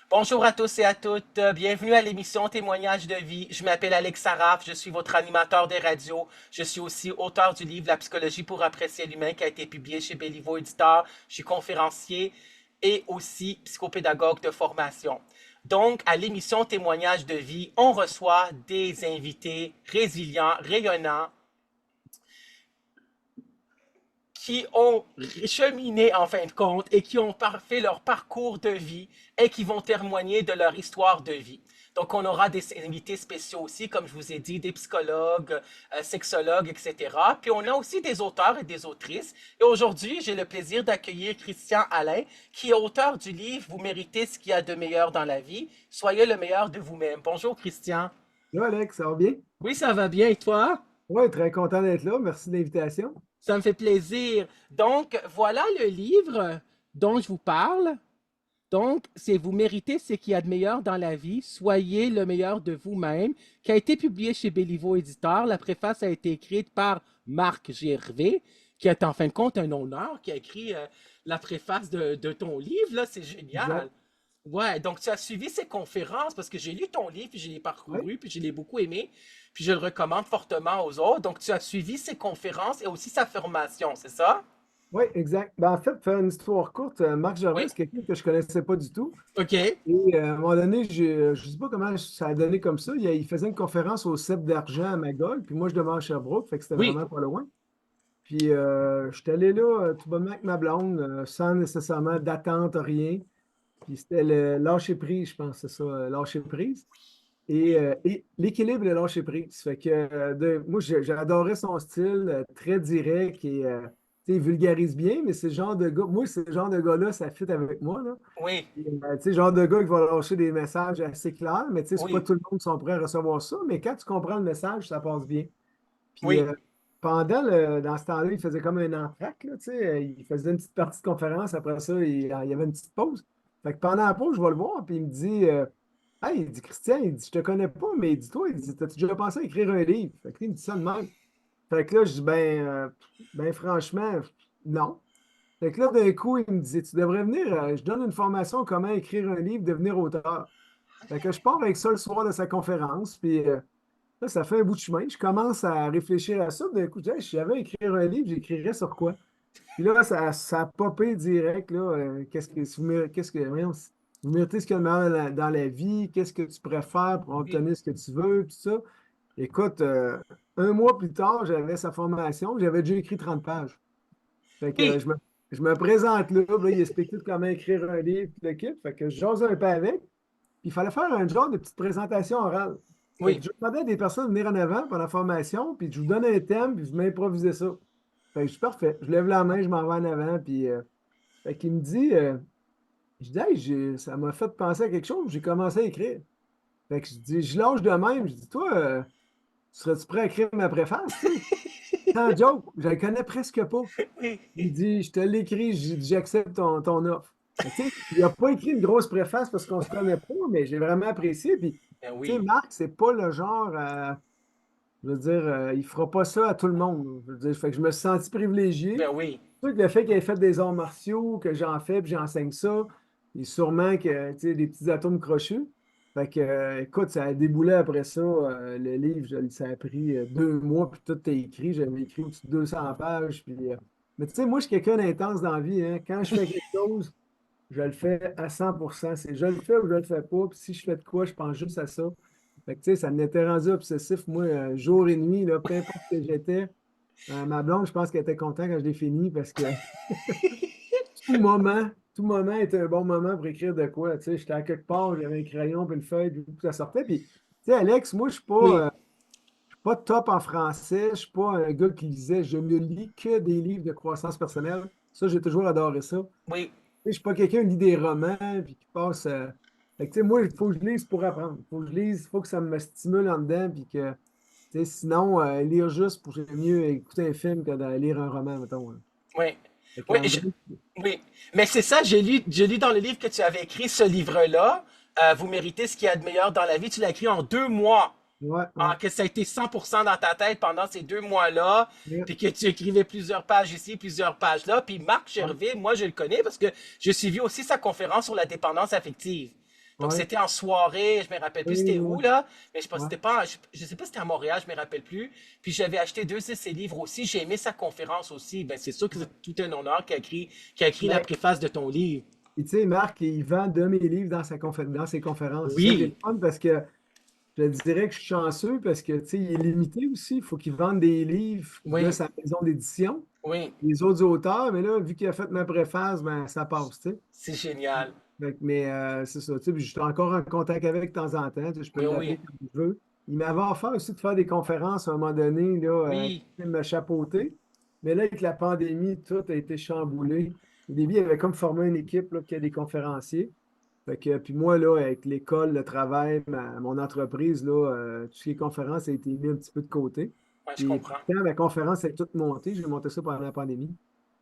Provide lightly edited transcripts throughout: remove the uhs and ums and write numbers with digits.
Bonjour à tous et à toutes. Bienvenue à l'émission Témoignages de vie. Je m'appelle Alex Saraf. Je suis votre animateur des radios. Je suis aussi auteur du livre La psychologie pour apprécier l'humain qui a été publié chez Béliveau Éditeur. Je suis conférencier et aussi psychopédagogue de formation. Donc, à l'émission Témoignages de vie, on reçoit des invités résilients, rayonnants, qui ont cheminé en fin de compte et qui ont fait leur parcours de vie et qui vont témoigner de leur histoire de vie. Donc, on aura des invités spéciaux aussi, comme je vous ai dit, des psychologues, sexologues, etc. Puis, on a aussi des auteurs et des autrices. Et aujourd'hui, j'ai le plaisir d'accueillir Christian Alain, qui est auteur du livre Vous méritez ce qu'il y a de meilleur dans la vie. Soyez le meilleur de vous-même. Bonjour, Christian. Là, Alex, ça va bien? Oui, ça va bien. Et toi? Oui, très content d'être là. Merci de l'invitation. Ça me fait plaisir. Donc, voilà le livre dont je vous parle. Donc, c'est Vous méritez ce qu'il y a de meilleur dans la vie, soyez le meilleur de vous-même, qui a été publié chez Béliveau Éditeur. La préface a été écrite par Marc Gervais, qui est en fin de compte un honneur, qui a écrit la préface de ton livre. Là, c'est génial. Exact. Ouais, donc tu as suivi ces conférences parce que j'ai lu ton livre, puis je l'ai Oui, parcouru, puis je l'ai beaucoup aimé, puis je le recommande fortement aux autres. Donc tu as suivi ces conférences et aussi sa formation, c'est ça? oui, exact. Ben, en fait, pour faire une histoire courte, Marc Gervais, Oui. c'est quelqu'un que je ne connaissais pas du tout. OK. Et à un moment donné, je ne sais pas comment ça a donné comme ça. Il faisait une conférence au Cep d'Argent à Magog, puis moi, je demeure à Sherbrooke, fait que c'était Oui. vraiment pas loin. Puis je suis allé là tout bonnement avec ma blonde, sans nécessairement d'attente, rien. Puis c'était le lâcher prise, je pense, c'est ça, lâcher prise. Oui. Et l'équilibre et le lâcher prise. Fait que moi, j'adorais son style très direct et tu sais, il vulgarise bien, mais c'est le genre de gars, moi, c'est le genre de gars-là, ça fit avec moi. Là. Oui. Et, tu sais, le genre de gars qui va lâcher des messages assez clairs, mais tu sais, c'est pas Oui. tout le monde qui sont prêts à recevoir ça, mais quand tu comprends le message, ça passe bien. Puis Oui. dans ce temps-là, il faisait comme un entracte, là, tu sais, il faisait une petite partie de conférence, après ça, il y avait une petite pause. Fait que pendant la pause, je vais le voir, puis il me dit hey, il dit Christian, il dit, je te connais pas, mais il dit toi, il dit, t'as-tu déjà pensé à écrire un livre? Fait que là, il me dit ça de même. Fait que là, je dis ben franchement, non. Fait que là, d'un coup, il me dit, tu devrais venir, je donne une formation comment écrire un livre, devenir auteur. Fait que je pars avec ça le soir de sa conférence, puis là, ça fait un bout de chemin. Je commence à réfléchir à ça. D'un coup, je dis, hey, si j'avais à écrire un livre, j'écrirais sur quoi? Puis là, ça a popé direct, là. Voyons, vous méritez ce qu'il y a de meilleur dans la vie, qu'est-ce que tu préfères pour Oui. obtenir ce que tu veux, tout ça. Écoute, un mois plus tard, j'avais sa formation, j'avais déjà écrit 30 pages. Fait que Oui. je me présente là, puis là, il explique tout comment écrire un livre, tout le kit. Fait que je jase un peu avec. Puis il fallait faire un genre de petite présentation orale. Fait Oui. que je demandais à des personnes de venir en avant pendant la formation, puis je vous donne un thème, puis vous m'improvisez ça. Fait que je suis parfait. Je lève la main, je m'en vais en avant, puis fait qu'il me dit, je dis, hey, ça m'a fait penser à quelque chose, j'ai commencé à écrire. Fait que je dis, je lâche de même, je dis, toi, serais-tu prêt à écrire ma préface, tu sais? Sans joke, je la connais presque pas. Oui. Il dit, je te l'écris, j'accepte ton offre. Fait que, tu sais, il n'a pas écrit une grosse préface parce qu'on se connaît pas, mais j'ai vraiment apprécié. Puis, Ben tu sais, oui. Marc, c'est pas le genre, je veux dire, il fera pas ça à tout le monde. Je veux dire, fait que je me suis senti privilégié. Ben oui. Sûr que le fait qu'il ait fait des arts martiaux, que j'en fais, puis j'enseigne ça, et sûrement que, tu sais, des petits atomes crochus. Fait que, écoute, ça a déboulé après ça. Le livre, ça a pris 2 mois, puis tout est écrit. J'avais écrit au-dessus de 200 pages. Puis, mais tu sais, moi, je suis quelqu'un d'intense dans la vie. Hein. Quand je fais quelque chose, je le fais à 100%. C'est je le fais ou je le fais pas. Puis si je fais de quoi, je pense juste à ça. Fait que, tu sais, ça m'était rendu obsessif, moi, jour et nuit, là, peu importe ce que j'étais. Ma blonde, je pense qu'elle était contente quand je l'ai fini parce que tout moment était un bon moment pour écrire de quoi. Tu sais, j'étais à quelque part, j'avais un crayon puis une feuille, puis ça sortait. Puis, tu sais, Alex, moi, Oui. je suis pas top en français, je suis pas un gars qui lisait, je ne lis que des livres de croissance personnelle. Ça, j'ai toujours adoré ça. Tu Oui. sais, je suis pas quelqu'un qui lit des romans puis qui passe. Fait que, tu sais, moi, il faut que je lise pour apprendre. Il faut que je lise, il faut que ça me stimule en dedans, puis que, tu sais, sinon, lire juste pour j'aime mieux écouter un film que de lire un roman, mettons. Hein. Oui. Fait Oui. qu'en gros, Oui. Mais c'est ça, j'ai lu dans le livre que tu avais écrit ce livre-là. Vous méritez ce qu'il y a de meilleur dans la vie. Tu l'as écrit en 2 mois. ouais, ouais. Ah, que ça a été 100% dans ta tête pendant ces 2 mois-là, Ouais, puis que tu écrivais plusieurs pages ici, plusieurs pages là. Puis Marc ouais. Gervais, moi je le connais parce que j'ai suivi aussi sa conférence sur la dépendance affective. Donc, Ouais. c'était en soirée, je me rappelle plus Oui, c'était oui, où, là, mais je pense que ouais. c'était pas, je sais pas si c'était à Montréal, je me rappelle plus. Puis j'avais acheté deux de ses livres aussi, j'ai aimé sa conférence aussi. Ben, c'est sûr que Ouais. c'est tout un honneur qui a écrit la Ben, préface de ton livre. et tu sais, Marc, il vend de mes livres dans ses conférences. C'est ça qui est le Oui, fun parce que je dirais que je suis chanceux parce que, tu sais, il est limité aussi. Il faut qu'il vende des livres de oui, sa maison d'édition, oui, les autres auteurs. Mais là, vu qu'il a fait ma préface, ben, ça passe, tu sais. c'est génial. Mais c'est ça, tu sais, puis je suis encore en contact avec de temps en temps. Tu sais, je peux Mais oui, l'appeler quand je veux. Il m'avait offert aussi de faire des conférences à un moment donné, là, oui, il me chapeauter. Mais là, avec la pandémie, tout a été chamboulé. Au début, il avait comme formé une équipe là, qui a des conférenciers. Fait que, puis moi, là, avec l'école, le travail, mon entreprise, là, tout ce qui est conférences a été mis un petit peu de côté. ouais, je Puis comprends. pourtant, ma conférence est toute montée. J'ai monté ça pendant la pandémie.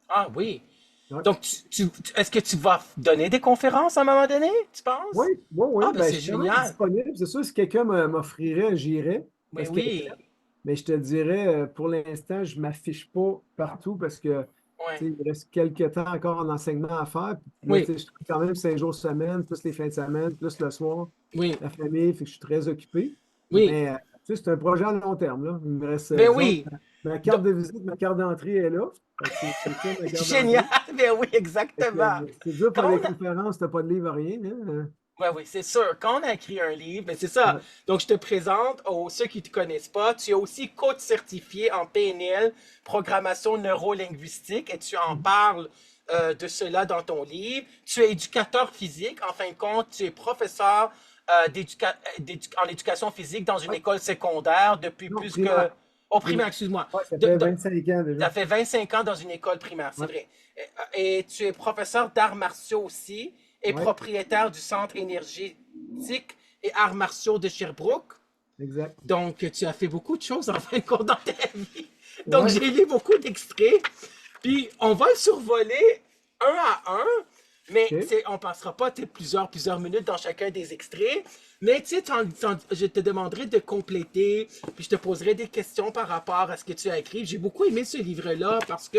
Ah oui. Ouais. Donc, est-ce que tu vas donner des conférences à un moment donné, tu Oui, penses? oui, oui. Ah, ben Ben, je c'est suis quand même génial. disponible. C'est sûr, si quelqu'un m'offrirait, j'irais Mais parce que oui, mais je te dirais, pour l'instant, je ne m'affiche pas partout parce que ouais, tu sais, il reste quelques temps encore en enseignement à faire. Puis là, tu oui, sais, je travaille quand même 5 jours semaine, plus les fins de semaine, plus le soir, oui, la famille, fait que je suis très occupé. oui. Mais tu sais, c'est un projet à long terme, là. Il me reste, Ben disons, oui. ma carte Donc, de visite, ma carte d'entrée est là. Fait que c'est ça, ma carte génial. d'entrée. Ben oui, Fait que, exactement. c'est dur pour Quand des on a... conférences, tu n'as pas de livre, rien, hein? Ouais, oui, c'est sûr. Quand on a écrit un livre, ben c'est ça. Ouais. Donc, je te présente aux ceux qui ne te connaissent pas. Tu es aussi coach certifié en PNL, programmation neurolinguistique, et tu en Mhm. parles de cela dans ton livre. Tu es éducateur physique. En fin de compte, tu es professeur en éducation physique dans une Ouais. école secondaire depuis Non, plus que... primaire. Oh, primaire, Primaire. excuse-moi. Ouais, ça fait 25 ans Tu déjà. as fait 25 ans dans une école primaire, c'est Ouais. vrai. Et tu es professeur d'arts martiaux aussi et Ouais, propriétaire du centre énergétique et arts martiaux de Sherbrooke. exact. Donc, tu as fait beaucoup de choses en fin de compte dans ta vie. Donc, Ouais. j'ai lu beaucoup d'extraits. Puis, on va le survoler un à un. Mais OK. on ne passera pas plusieurs minutes dans chacun des extraits. Mais tu sais, je te demanderai de compléter, puis je te poserai des questions par rapport à ce que tu as écrit. J'ai beaucoup aimé ce livre-là parce que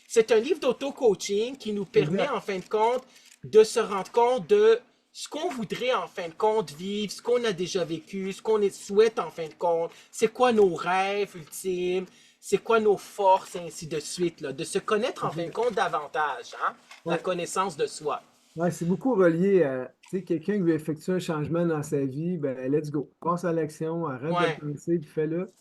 c'est un livre d'auto-coaching qui nous permet, Exact. en fin de compte, de se rendre compte de ce qu'on voudrait, en fin de compte, vivre, ce qu'on a déjà vécu, ce qu'on souhaite, en fin de compte. C'est quoi nos rêves ultimes, c'est quoi nos forces, et ainsi de suite, là. De se connaître, en fin de Exact. compte, davantage, hein? La Ouais. connaissance de soi. Ouais, c'est beaucoup relié à, tu sais, quelqu'un qui veut effectuer un changement dans sa vie, ben, let's go. Passe à l'action, arrête de le Ouais. penser, puis fais-le.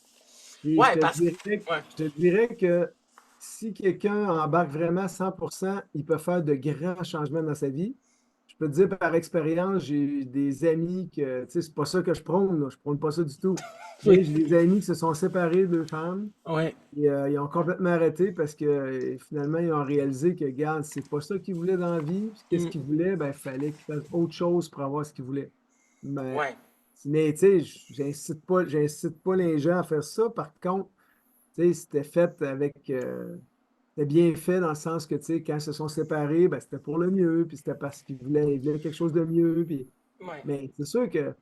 Et Ouais, parce que. Ouais. je te dirais que si quelqu'un embarque vraiment à 100%, il peut faire de grands changements dans sa vie. Je peux te dire par expérience, j'ai eu des amis que, tu sais, c'est pas ça que je prône, là, je prône pas ça du tout. Oui. Mais j'ai des amis qui se sont séparés de femmes Ouais. et ils ont complètement arrêté parce que finalement, ils ont réalisé que, regarde, c'est pas ça qu'ils voulaient dans la vie. Puis qu'est-ce Mm. qu'ils voulaient? Ben, il fallait qu'ils fassent autre chose pour avoir ce qu'ils voulaient. Ben, Ouais. mais tu sais, j'incite pas les gens à faire ça. Par contre, tu sais, c'était fait avec. C'était bien fait dans le sens que, tu sais, quand ils se sont séparés, ben, c'était pour le mieux, puis c'était parce ils voulaient quelque chose de mieux. Puis... Ouais. Mais c'est sûr que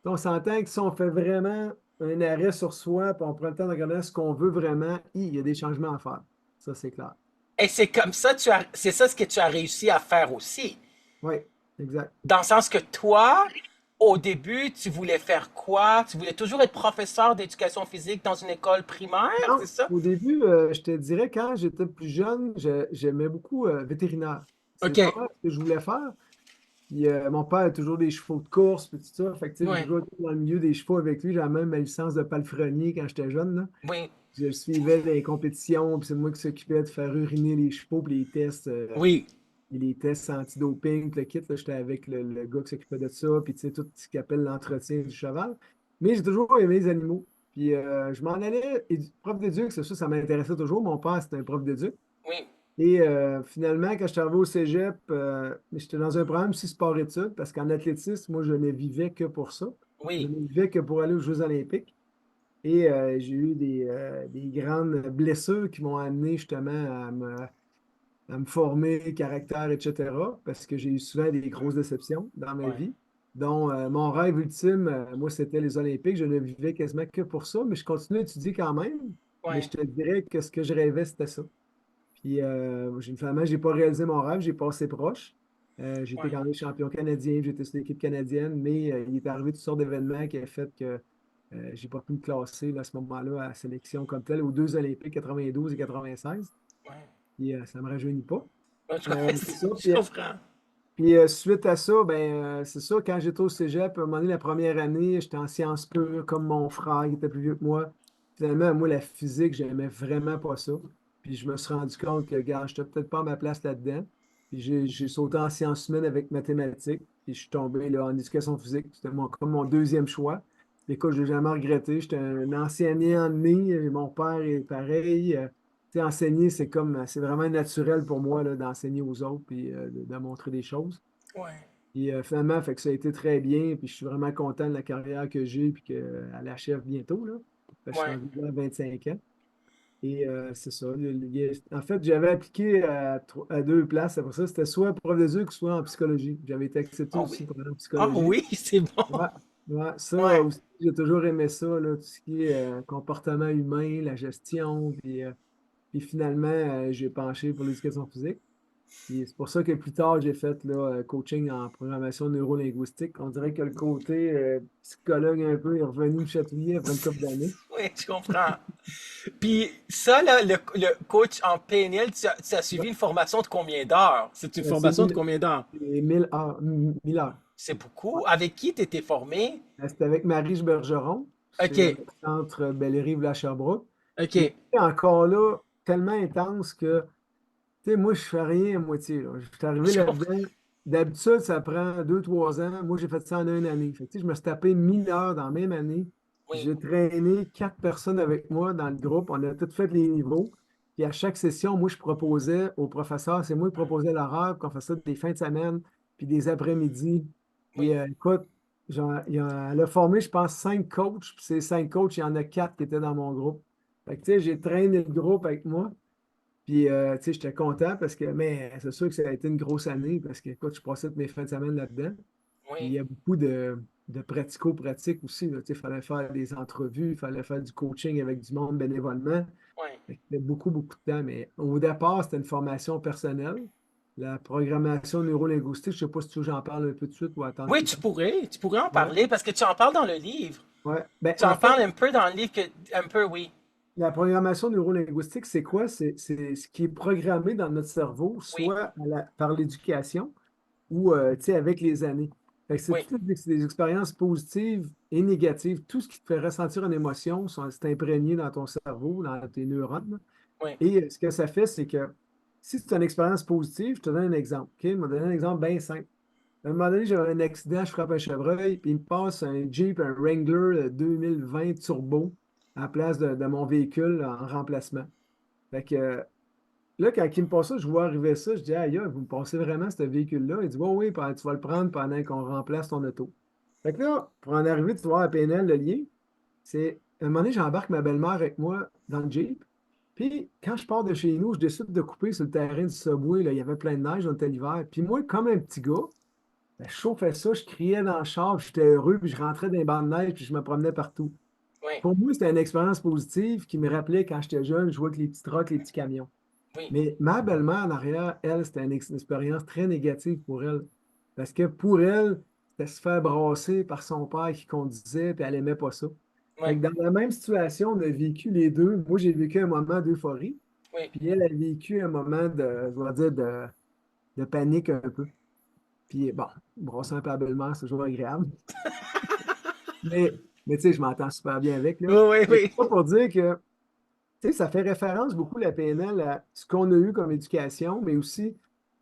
on s'entend que si on fait vraiment un arrêt sur soi, puis on prend le temps de regarder ce qu'on veut vraiment, il y a des changements à faire. Ça, c'est clair. Et c'est comme ça, c'est ça ce que tu as réussi à faire aussi. Oui, exact. Dans le sens que toi, au début, tu voulais faire quoi? Tu voulais toujours être professeur d'éducation physique dans une école primaire, c'est Non, ça? au début, je te dirais, quand j'étais plus jeune, j'aimais beaucoup vétérinaire. C'est OK. pas mal ce que je voulais faire. Puis, mon père a toujours des chevaux de course, puis tout ça. Fait que, tu sais, j'ai Ouais. toujours été dans le milieu des chevaux avec lui. J'avais même ma licence de palefrenier quand j'étais jeune, là. Oui. Je le suivais dans les compétitions, puis c'est moi qui s'occupais de faire uriner les chevaux, puis Oui. les tests antidoping, puis le kit, là, j'étais avec le gars qui s'occupait de ça, puis tu sais, tout ce qu'il appelle l'entretien du cheval. Mais j'ai toujours aimé les animaux. Puis je m'en allais, prof d'éduc, c'est ça, ça m'intéressait toujours. Mon père, c'était un prof d'éduc. Oui. Et finalement, quand je suis arrivé au cégep, j'étais dans un programme aussi sport-études, parce qu'en athlétisme, moi, je ne vivais que pour ça. Je Oui. ne vivais que pour aller aux Jeux olympiques. Et j'ai eu des grandes blessures qui m'ont amené justement à me former, caractère, etc. Parce que j'ai eu souvent des grosses déceptions dans ma Ouais. vie. dont mon rêve ultime, moi, c'était les Olympiques. Je ne vivais quasiment que pour ça, mais je continue à étudier quand même. Mais je Ouais. te dirais que ce que je rêvais, c'était ça. Puis, finalement, je n'ai pas réalisé mon rêve, j'ai passé proche. J'ai été Ouais, quand même champion canadien, j'étais sur l'équipe canadienne, mais il est arrivé toutes sortes d'événements qui ont fait que j'ai pas pu me classer là, à ce moment-là à la sélection comme telle aux deux Olympiques 92 et 96. ouais. Puis ça ne me rajeunit pas. Ouais, C'est ça. je comprends. Puis, suite à ça, ben, c'est ça, quand j'étais au cégep, à un moment donné, la première année, j'étais en sciences pures, comme mon frère, qui était plus vieux que moi. Finalement, moi, la physique, j'aimais vraiment pas ça. Puis, je me suis rendu compte que, gars, je peut-être pas à ma place là-dedans. Puis, j'ai sauté en sciences humaines avec mathématiques. Puis, je suis tombé là, en éducation physique. C'était comme mon deuxième choix. Puis, écoute, je n'ai jamais regretté. J'étais un enseignant né. Mon père est pareil. Tu sais, enseigner, c'est vraiment naturel pour moi là, d'enseigner aux autres puis de montrer des choses. Ouais, Et finalement, fait que ça a été très bien. Puis je suis vraiment content de la carrière que j'ai puis qu'elle achève bientôt. Là. Fait que je suis ouais. rendu là à 25 ans. Et c'est ça. En fait, j'avais appliqué à deux places. Après ça, c'était soit prof d'éduc, soit en psychologie. J'avais été accepté Ah oui. aussi pour aller en Ah psychologie. oui, c'est bon. Ouais, ouais, ça Ouais, aussi, j'ai toujours aimé ça, là, tout ce qui est comportement humain, la gestion. Puis finalement, j'ai penché pour l'éducation physique. Puis c'est pour ça que plus tard, j'ai fait là, coaching en programmation neurolinguistique. On dirait que le côté psychologue un peu est revenu me chatouiller après une couple d'années. oui, je comprends. Puis ça, là, le coach en PNL, tu as suivi une formation de combien d'heures? C'est une C'est formation de combien d'heures? 1000 heures. 1000 heures. C'est Ouais. beaucoup. Avec qui tu étais formé? C'était avec Marie Bergeron OK, chez le centre Bellerive à Sherbrooke. Puis OK. encore là, tellement intense que tu sais, moi, je fais rien à moitié, là. Je suis arrivé Je comprends. là-dedans. D'habitude, ça prend 2, 3 ans. Moi, j'ai fait ça en une année. Fait que, tu sais, je me suis tapé 1000 heures dans la même année. Oui, J'ai traîné 4 personnes avec moi dans le groupe. On a tous fait les niveaux. Puis à chaque session, moi, je proposais au professeur, c'est moi qui proposais l'horaire, qu'on fasse ça des fins de semaine, puis des après-midi. Puis oui. écoute, elle a formé, je pense, 5 coachs. Puis ces 5 coachs, il y en a 4 qui étaient dans mon groupe. Fait que, tu sais, j'ai traîné le groupe avec moi. Puis, tu sais, j'étais content parce que, mais c'est sûr que ça a été une grosse année parce que, écoute, je passais toutes mes fins de semaine là-dedans. Puis, il Oui, y a beaucoup de pratico-pratiques aussi, là. Tu sais, il fallait faire des entrevues, il fallait faire du coaching avec du monde bénévolement. oui. Fait que c'était beaucoup, beaucoup de temps. Mais au départ, c'était une formation personnelle. La programmation neurolinguistique, je ne sais pas si tu veux que j'en parle un peu de suite ou attendre Oui, plus tard. tu pourrais en Ouais. parler parce que tu en parles dans le livre. Ouais. Ben, Tu en en fait, parles un peu dans le livre que, un peu, oui. la programmation neurolinguistique, c'est quoi? C'est ce qui est programmé dans notre cerveau, Oui, soit par l'éducation ou tu sais, avec les années. Fait que c'est oui, toutes des expériences positives et négatives. Tout ce qui te fait ressentir une émotion, c'est imprégné dans ton cerveau, dans tes neurones. oui, Et ce que ça fait, c'est que si c'est une expérience positive, je te donne un exemple. OK? Je vais te donner un exemple bien simple. À un moment donné, j'avais un accident, je frappe un chevreuil, puis il me passe un Jeep, un Wrangler 2020 turbo à la place de mon véhicule en remplacement. Fait que là, quand il me passe ça, je vois arriver ça, je dis, aïe, aïe, vous me passez vraiment ce véhicule-là? Il dit, oui, oui, tu vas le prendre pendant qu'on remplace ton auto. Fait que là, pour en arriver, tu vois, à PNL, le lien, c'est, à un moment donné, j'embarque ma belle-mère avec moi dans le Jeep. Puis, quand je pars de chez nous, je décide de couper sur le terrain du Subway, là, il y avait plein de neige, on était l'hiver. Puis moi, comme un petit gars, ben, je chauffais ça, je criais dans le char, puis j'étais heureux, puis je rentrais dans les bancs de neige, puis je me promenais partout. oui, Pour moi, c'était une expérience positive qui me rappelait quand j'étais jeune, je jouais avec les petits trucks, les petits camions. oui, Mais ma belle-mère, en arrière, elle, c'était une expérience très négative pour elle. Parce que pour elle, c'était se faire brasser par son père qui conduisait, puis elle aimait pas ça. oui, Fait que dans la même situation, on a vécu les deux. Moi, j'ai vécu un moment d'euphorie, oui, puis elle a vécu un moment je vais dire, de panique un peu. Puis bon, brasser un peu la belle-mère, c'est toujours agréable. Mais tu sais, je m'entends super bien avec, là. oui, oui, Fait que oui, ça pour dire que, tu sais, ça fait référence beaucoup, la PNL, à ce qu'on a eu comme éducation, mais aussi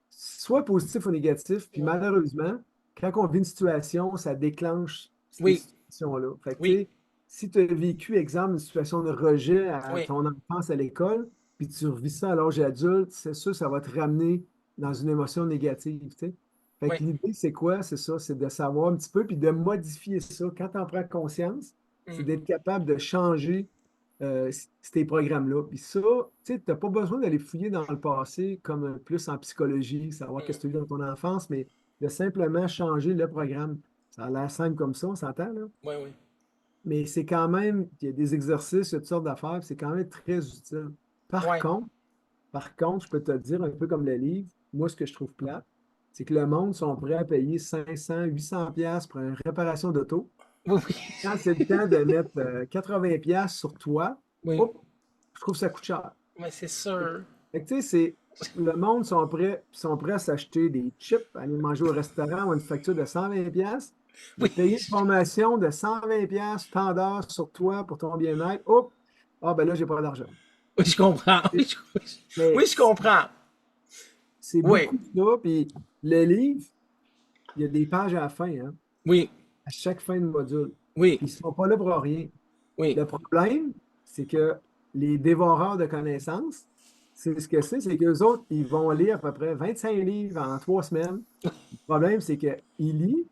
soit positif ou négatif. Puis malheureusement, quand on vit une situation, ça déclenche ces oui, situations-là. Fait que, tu oui, sais, si tu as vécu, exemple, une situation de rejet à oui, ton enfance à l'école, puis tu revis ça à l'âge adulte, c'est sûr, ça va te ramener dans une émotion négative, tu sais. Fait oui. que l'idée, c'est quoi? C'est ça, c'est de savoir un petit peu, puis de modifier ça. Quand tu en prends conscience, c'est Mm, d'être capable de changer ces programmes-là. Puis ça, tu sais, tu n'as pas besoin d'aller fouiller dans le passé comme plus en psychologie, savoir qu'est-ce que tu as mm. eu dans ton enfance, mais de simplement changer le programme. Ça a l'air simple comme ça, on s'entend, là. Oui, oui, Mais c'est quand même, il y a des exercices, il y a toutes sortes d'affaires, puis c'est quand même très utile. Par oui, contre, par contre, je peux te dire, un peu comme le livre, moi, ce que je trouve plate, c'est que le monde sont prêts à payer 500, 800 pièces pour une réparation d'auto. Oui, oui, Quand c'est le temps de mettre 80 pièces sur toi, oui, hop, je trouve que ça coûte cher. mais c'est sûr. Fait que, tu sais, le monde sont prêts à s'acheter des chips, aller manger au restaurant ou une facture de 120 pièces, mais Oui, payer une formation de 120 pièces, tant d'heures sur toi pour ton bien-être, hop, ah ben là, j'ai pas d'argent. oui, je comprends. Oui, oui, Mais je comprends. c'est Oui, beaucoup de ça, puis le livre, il y a des pages à la fin, hein, oui, à chaque fin de module. oui, Ils ne sont pas là pour rien. oui, Le problème, c'est que les dévoreurs de connaissances, c'est ce que c'est qu'eux autres, ils vont lire à peu près 25 livres en 3 semaines. Le problème, c'est qu'ils lisent,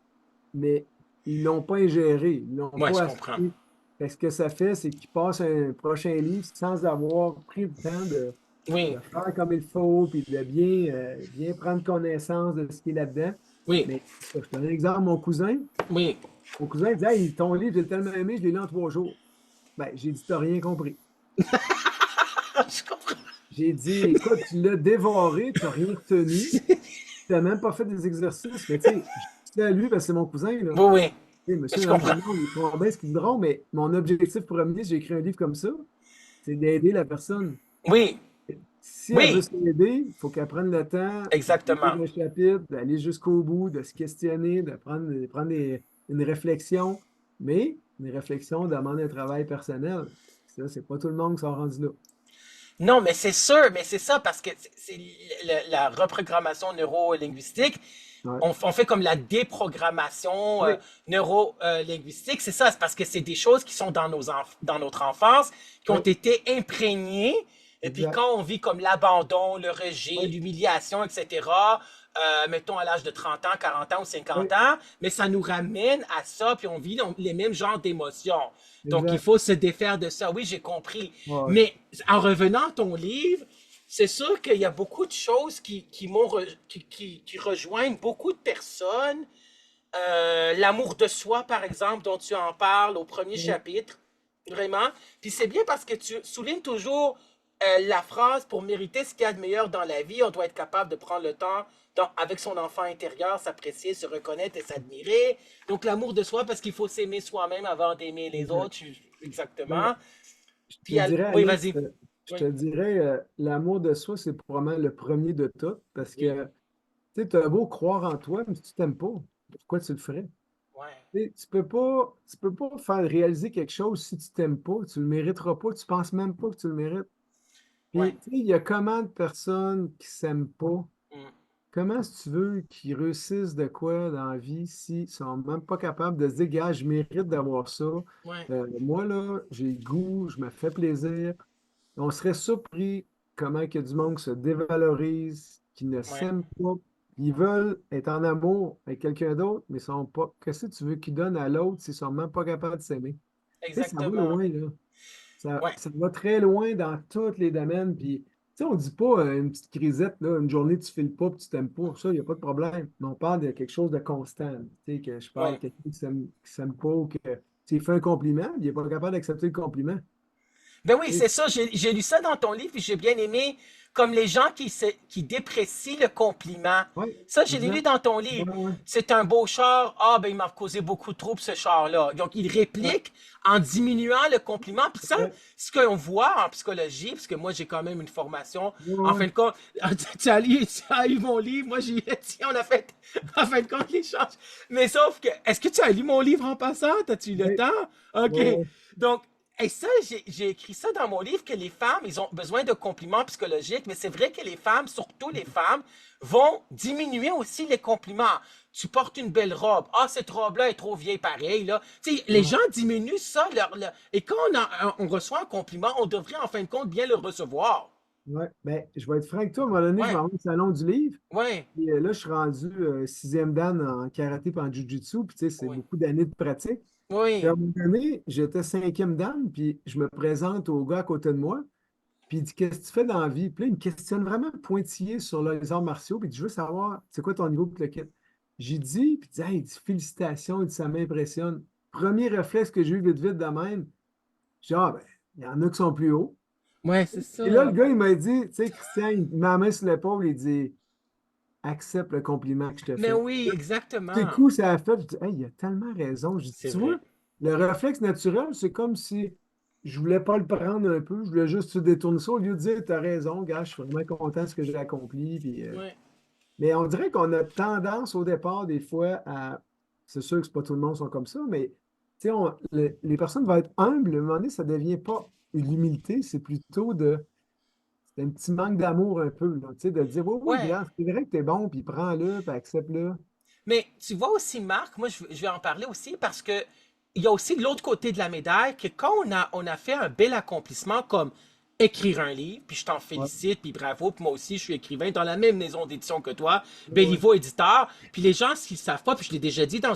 mais ils ne l'ont pas ingéré, ils ne l'ont moi, je pas comprends. assumé. Fait que ce que ça fait, c'est qu'ils passent un prochain livre sans avoir pris le temps Oui, de faire comme il faut, puis de bien prendre connaissance de ce qui est là-dedans. oui, Mais je te donne un exemple, oui. mon cousin dit, Hey, ton livre, j'ai tellement aimé, je l'ai lu en 3 jours. Ben, j'ai dit, t'as rien compris. Je comprends. J'ai dit, écoute, tu l'as dévoré, tu n'as rien retenu, tu n'as même pas fait des exercices. Mais tu sais, je dis à lui, parce que c'est mon cousin, là. Oui, oui, Tu sais, monsieur, je madame, tout comprends. le monde, ils font bien ce qu'ils voudront, mais mon objectif premier, si j'ai écrit un livre comme ça, c'est d'aider la personne. Oui, Si elle veut oui, s'aider, il faut qu'elle prenne le temps de exactement. lire un chapitre, d'aller jusqu'au bout, de se questionner, une réflexion. Mais une réflexion demande un travail personnel. Ça, c'est pas tout le monde qui s'en rendu là. Non, mais c'est sûr, mais c'est ça parce que c'est la reprogrammation neuro-linguistique. Ouais. On fait comme la déprogrammation Oui, neuro-linguistique. C'est ça, c'est parce que c'est des choses qui sont dans dans notre enfance, qui ont oui, été imprégnées. Et puis exact. quand on vit comme l'abandon, le rejet, Oui, l'humiliation, etc., mettons à l'âge de 30 ans, 40 ans ou oui, 50 ans, mais ça nous ramène à ça, puis on vit les mêmes genres d'émotions. Donc, il exact. faut se défaire de ça. Oui, j'ai compris. Ouais, Mais en revenant à ton livre, c'est sûr qu'il y a beaucoup de choses qui rejoignent beaucoup de personnes. L'amour de soi, par exemple, dont tu en parles au premier ouais, chapitre, vraiment. Puis c'est bien parce que tu soulignes toujours la phrase pour mériter ce qu'il y a de meilleur dans la vie, on doit être capable de prendre le temps avec son enfant intérieur, s'apprécier, se reconnaître et s'admirer. Donc l'amour de soi parce qu'il faut s'aimer soi-même avant d'aimer les exact. autres, Ben, exactement. je te Puis, dirais, oui, Alex, vas-y. je te Oui, dirais, l'amour de soi, c'est probablement le premier de tout, parce oui, que, tu sais, tu as beau croire en toi, mais si tu t'aimes pas, pourquoi tu le ferais? ouais, Tu sais, tu peux pas faire réaliser quelque chose si tu t'aimes pas, tu le mériteras pas, tu penses même pas que tu le mérites. ouais. Puis, tu sais, il y a comment de personnes qui s'aiment pas? Mm, Comment, si tu veux, qu'ils réussissent de quoi dans la vie s'ils sont même pas capables de se dire, gars, je mérite d'avoir ça. ouais, Moi, là, j'ai le goût, je me fais plaisir. On serait surpris comment il y a du monde qui se dévalorise, qui ne ouais. s'aiment pas. Ils veulent être en amour avec quelqu'un d'autre, mais ils sont pas. Qu'est-ce que tu veux qu'ils donnent à l'autre s'ils sont même pas capables de s'aimer? Tu sais, ça va Exactement. loin, là. Ça, Ouais. ça va très loin dans tous les domaines. Puis, tu sais, on dit pas une petite crisette, là, une journée, tu files pas, puis tu t'aimes pas. Ça, il n'y a pas de problème. Mais on parle de quelque chose de constant. Tu sais, que je parle de Ouais. quelqu'un qui s'aime pas ou que tu lui fais un compliment, il n'est pas capable d'accepter le compliment. Ben oui, Tu sais, c'est ça. J'ai lu ça dans ton livre et j'ai bien aimé comme les gens qui déprécient le compliment. ouais, Ça, je l'ai lu exact. dans ton livre. Ouais, ouais, C'est un beau char. Ah, ben il m'a causé beaucoup de troubles, ce char-là. Donc, il ouais, réplique en diminuant le compliment. Puis ça, ouais, ce qu'on voit en psychologie, parce que moi, j'ai quand même une formation, ouais, en ouais. fin de compte, tu as lu mon livre. Moi, j'ai on a fait, en fin de compte, l'échange. Mais sauf que, est-ce que tu as lu mon livre en passant? As-tu eu le Ouais, temps? OK. ouais, ouais. Donc, et ça, j'ai écrit ça dans mon livre, que les femmes, ils ont besoin de compliments psychologiques, mais c'est vrai que les femmes, surtout les femmes, vont diminuer aussi les compliments. Tu portes une belle robe. Ah, cette robe-là est trop vieille pareil, là. Tu sais, les gens Ouais. diminuent ça. Et quand on reçoit un compliment, on devrait en fin de compte bien le recevoir. Ouais. Ben, je vais être franc avec toi. À un moment donné, je Ouais, m'en vais au salon du livre. ouais, Puis là, je suis rendu sixième dan en karaté et en jujitsu. Puis tu sais, c'est oui, beaucoup d'années de pratique. Puis à oui, un moment donné, j'étais cinquième dan. Puis je me présente au gars à côté de moi. Puis il dit, qu'est-ce que tu fais dans la vie? Puis là, il me questionne vraiment pointillé sur les arts martiaux. Puis il dit, je veux savoir, c'est quoi ton niveau pour le kit? J'ai dit, puis il dit, hey, il dit, félicitations, il dit, ça m'impressionne. Premier réflexe que j'ai eu vite, vite de même, j'ai dit, ah, ben, il y en a qui sont plus hauts. ouais, c'est Et là, le ça. gars, il m'a dit, tu sais, Christian, il m'a la main sur l'épaule, il dit, accepte le compliment que je te Mais fais. oui, Tout exactement. coup, ça a fait, je dis, hey, il a tellement raison. Je dis, C'est tu vois, vrai. le réflexe naturel, c'est comme si je voulais pas le prendre un peu, je voulais juste se détourner ça au lieu de dire, t'as raison, gars, je suis vraiment content de ce que j'ai accompli. Puis, Ouais. mais on dirait qu'on a tendance au départ, des fois, à. C'est sûr que c'est pas tout le monde sont comme ça, mais tu sais, les personnes vont être humbles. À un moment donné, ça devient pas une humilité, c'est plutôt c'est un petit manque d'amour un peu, là, tu sais, de dire, oui, oui, Ouais. gars, c'est vrai que t'es bon, puis prends-le, puis accepte-le. Mais tu vois aussi, Marc, moi je vais en parler aussi parce que il y a aussi de l'autre côté de la médaille que quand on a fait un bel accomplissement comme écrire un livre, puis je t'en Ouais, félicite, puis bravo, puis moi aussi je suis écrivain dans la même maison d'édition que toi, ouais, Béliveau éditeur, puis les gens, ce qu'ils savent pas, puis je l'ai déjà dit dans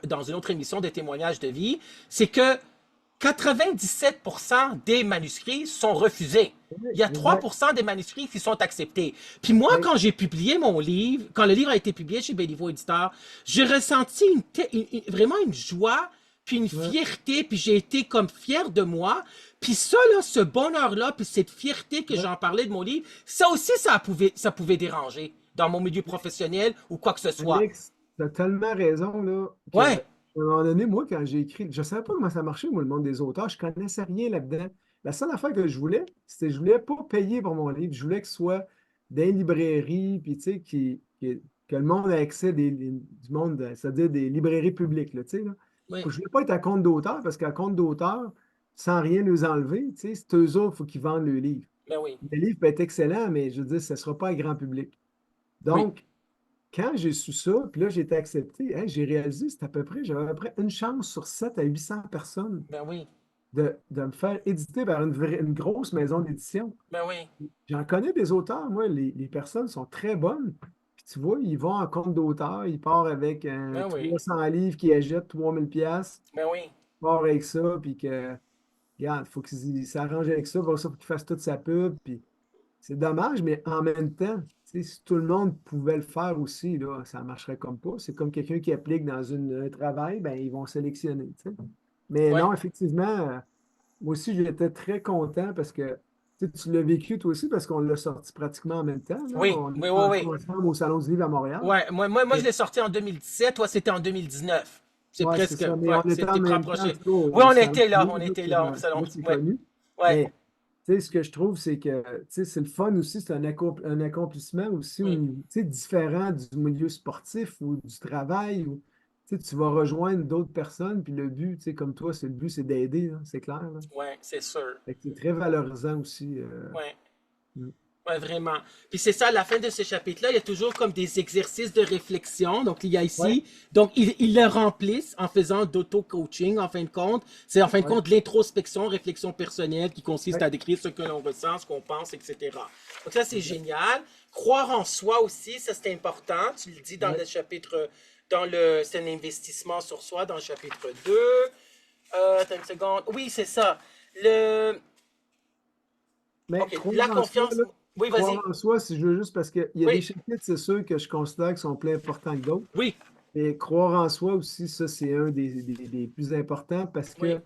dans une autre émission des témoignages de vie, c'est que 97% des manuscrits sont refusés. ouais, Il y a exact. 3% des manuscrits qui sont acceptés. Puis moi, Ouais, quand j'ai publié mon livre, quand le livre a été publié chez Béliveau Éditeur, j'ai ressenti vraiment une joie, puis une ouais, fierté, puis j'ai été comme fier de moi. Puis ça, là, ce bonheur-là, puis cette fierté que ouais. j'en parlais de mon livre, ça aussi, ça pouvait déranger dans mon milieu professionnel ou quoi que ce soit. Alex, tu as tellement raison, là, que, à Ouais, un moment donné, moi, quand j'ai écrit, je ne savais pas comment ça marchait, moi, le monde des auteurs, je ne connaissais rien là-dedans. La seule affaire que je voulais, c'était que je voulais pas payer pour mon livre, je voulais que ce soit des librairies, puis tu sais, que le monde ait accès du monde, c'est-à-dire des librairies publiques, là, tu sais, là. oui, Je voulais pas être à compte d'auteur, parce qu'à compte d'auteur, sans rien nous enlever, tu sais, c'est eux autres, il faut qu'ils vendent le livre. ben oui, Le livre peut être excellent, mais je veux dire, ce ne sera pas à grand public. oui, Donc, quand j'ai su ça, puis là, j'ai été accepté, hein, j'ai réalisé, c'est à peu près, j'avais à peu près une chance sur 7 à 800 personnes ben oui, de me faire éditer par une grosse maison d'édition. ben oui, J'en connais des auteurs, moi, les personnes sont très bonnes. Puis tu vois, ils vont en compte d'auteur, ils partent avec un ben oui, 300 livres qui achètent 3000 pièces, ben oui. ils partent avec ça, puis que, regarde, il faut qu'il s'arrange avec ça, pour ça, il faut qu'il fasse toute sa pub, puis c'est dommage, mais en même temps, tu sais, si tout le monde pouvait le faire aussi, là, ça ne marcherait comme pas. C'est comme quelqu'un qui applique dans un travail, ben, ils vont sélectionner, tu sais. Mais Ouais. non, effectivement, moi aussi, j'étais très content parce que tu l'as vécu toi aussi parce qu'on l'a sorti pratiquement en même temps, là. Oui, On est oui, oui, entré oui. ensemble au Salon du Livre à Montréal. Ouais, moi, je Et- l'ai sorti en 2017, toi, c'était en 2019. C'est Ouais, c'est presque, ça. Mais ouais, on était en c'était même temps, en rapproché. tout cas, Oui, au Salon du Livre, on là, était là, au salon. là, c'est Ouais, connu. ouais, Mais tu sais, ce que je trouve, c'est que tu sais, c'est le fun aussi, c'est un accomplissement aussi oui, tu sais, différent du milieu sportif ou du travail. Tu sais, tu vas rejoindre d'autres personnes, puis le but, tu sais, comme toi, c'est le but, c'est d'aider, là, c'est clair. Là. ouais, c'est sûr. Fait que c'est très valorisant aussi. Ouais. Mm. Ouais, vraiment. Puis c'est ça, à la fin de ce chapitre-là, il y a toujours comme des exercices de réflexion. Donc, il y a Ouais, ici, donc ils le remplissent en faisant d'auto-coaching, en fin de compte. C'est en fin de ouais, compte de l'introspection, réflexion personnelle qui consiste ouais, à décrire ce que l'on ressent, ce qu'on pense, etc. Donc ça, c'est exact. génial. Croire en soi aussi, ça c'est important. Tu le dis dans Ouais. le chapitre, c'est un investissement sur soi dans le chapitre 2. Attends une seconde. Oui, c'est ça. Le, Mais OK, la confiance. Oui, croire vas-y. en soi, si je veux juste, parce qu'il y a des Oui, chapitres, c'est sûr que je considère qui sont plus importants que d'autres. oui, Et croire en soi aussi, ça, c'est un des plus importants parce oui, que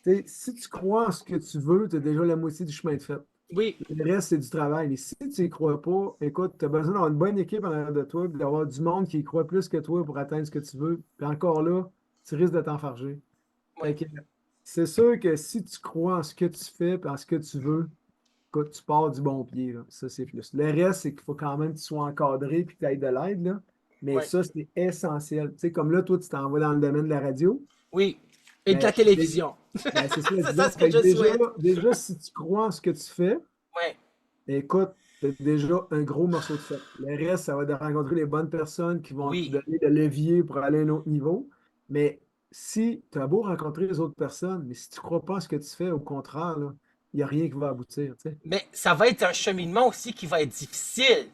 tu sais, si tu crois en ce que tu veux, tu as déjà la moitié du chemin de fait. oui. Le reste, c'est du travail. Mais si tu n'y crois pas, écoute, tu as besoin d'avoir une bonne équipe en arrière de toi, puis d'avoir du monde qui y croit plus que toi pour atteindre ce que tu veux. Puis encore là, tu risques de t'enfarger. Oui, Fait que c'est sûr que si tu crois en ce que tu fais et en ce que tu veux, écoute, tu pars du bon pied, là. Ça, c'est plus. Le reste, c'est qu'il faut quand même que tu sois encadré et que tu aies de l'aide, là. Mais oui, ça, c'est essentiel. Tu sais, comme là, toi, tu t'en vas dans le domaine de la radio. oui. Et de la Ben, télévision. c'est ça, C'est ça disons. ce que Fait que je souhaite. déjà, si tu crois en ce que tu fais, Oui, écoute, tu as déjà un gros morceau de fait. Le reste, ça va de rencontrer les bonnes personnes qui vont te oui, donner le levier pour aller à un autre niveau. Mais si tu as beau rencontrer les autres personnes, mais si tu ne crois pas en ce que tu fais, au contraire, là, il n'y a rien qui va aboutir, tu sais. mais ça va être un cheminement aussi qui va être difficile.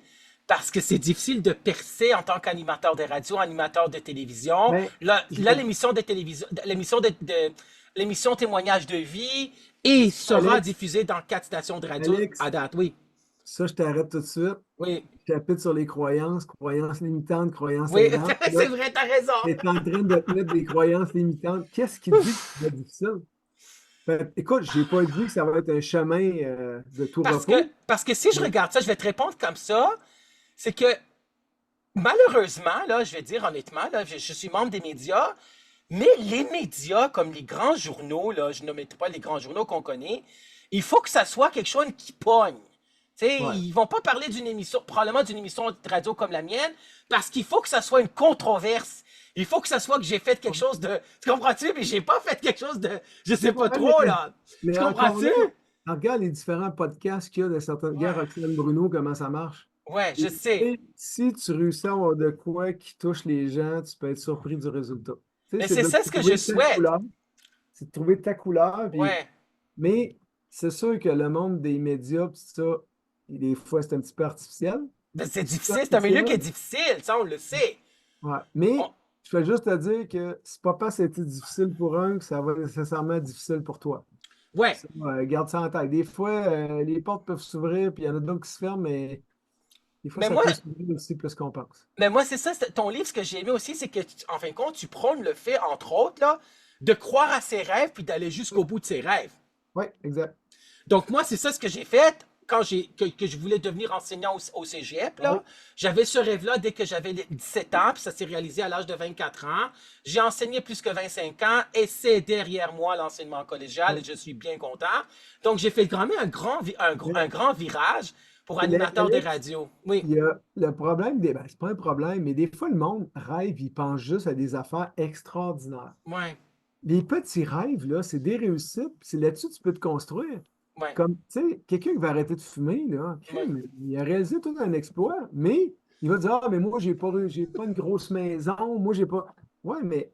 Parce que c'est difficile de percer en tant qu'animateur de radio, animateur de télévision. Mais Là l'émission de télévision, l'émission témoignage de vie et sera Alex, diffusée dans 4 stations de radio Alex, à date. Oui, ça, je t'arrête tout de suite. oui, Chapitre sur les croyances, croyances limitantes, croyances oui, aidantes. c'est Là, vrai, t'as raison. tu es en train de te mettre des croyances limitantes. Qu'est-ce qui te dit que c'est difficile? Écoute, j'ai pas dit que ça va être un chemin de tout Parce que, repos. parce que si je Mais regarde ça, je vais te répondre comme ça. C'est que malheureusement, là, je vais dire honnêtement, là, je suis membre des médias, mais les médias, comme les grands journaux, là, je ne mets pas les grands journaux qu'on connaît, il faut que ça soit quelque chose qui pogne. Tu sais, Ouais. ils vont pas parler d'une émission, probablement d'une émission de radio comme la mienne, parce qu'il faut que ça soit une controverse. Il faut que ça soit que j'ai fait quelque chose de. Tu comprends-tu? Mais j'ai pas fait quelque chose de. Je sais pas Ouais, mais, trop, là. mais Tu encore comprends-tu? là, regarde les différents podcasts qu'il y a de certaines. Regarde Ouais. Roxane Bruno, comment ça marche. Ouais, je sais. Et si tu réussis à avoir de quoi qui touche les gens, tu peux être surpris du résultat. Tu sais, Mais c'est c'est de ça ce que je trouver ta souhaite. couleur. C'est de trouver ta couleur. Ouais. Mais c'est sûr que le monde des médias, pis ça, des fois, c'est un petit peu artificiel. Ben, c'est C'est difficile, c'est un milieu qui est artificiel. difficile, ça, on le sait. Ouais. Mais On- je vais juste te dire que c'est pas parce que c'était difficile pour un que ça va être nécessairement difficile pour toi. Ouais. Ça, garde ça en tête. Des fois, les portes peuvent s'ouvrir, puis il y en a d'autres qui se ferment, mais des fois, Mais ça moi, peut s'ouvrir aussi plus qu'on pense. mais moi, c'est ça, ton livre, ce que j'ai aimé aussi, c'est que, en fin de compte, tu prônes le fait, entre autres, là, de croire à ses rêves puis d'aller jusqu'au Oui, bout de ses rêves. oui, exact. Donc, moi, c'est ça ce que j'ai fait quand que je voulais devenir enseignant au cégep, Oui, là. J'avais ce rêve-là dès que j'avais 17 ans, puis ça s'est réalisé à l'âge de 24 ans. J'ai enseigné plus que 25 ans et c'est derrière moi l'enseignement collégial et oui. je suis bien content. Donc, j'ai fait vraiment un Mais, grand virage pour mais animateur de Alex, radio. Oui, il y a le problème des. Ben, c'est pas un problème, mais des fois, le monde rêve, il pense juste à des affaires extraordinaires. ouais, Les petits rêves, là, c'est des réussites, puis c'est là-dessus que tu peux te construire. ouais, Comme, tu sais, quelqu'un qui va arrêter de fumer, là, ouais. crime, il a réalisé tout un exploit, mais il va dire, ah, mais moi, j'ai pas une grosse maison, moi, j'ai pas. Ouais, mais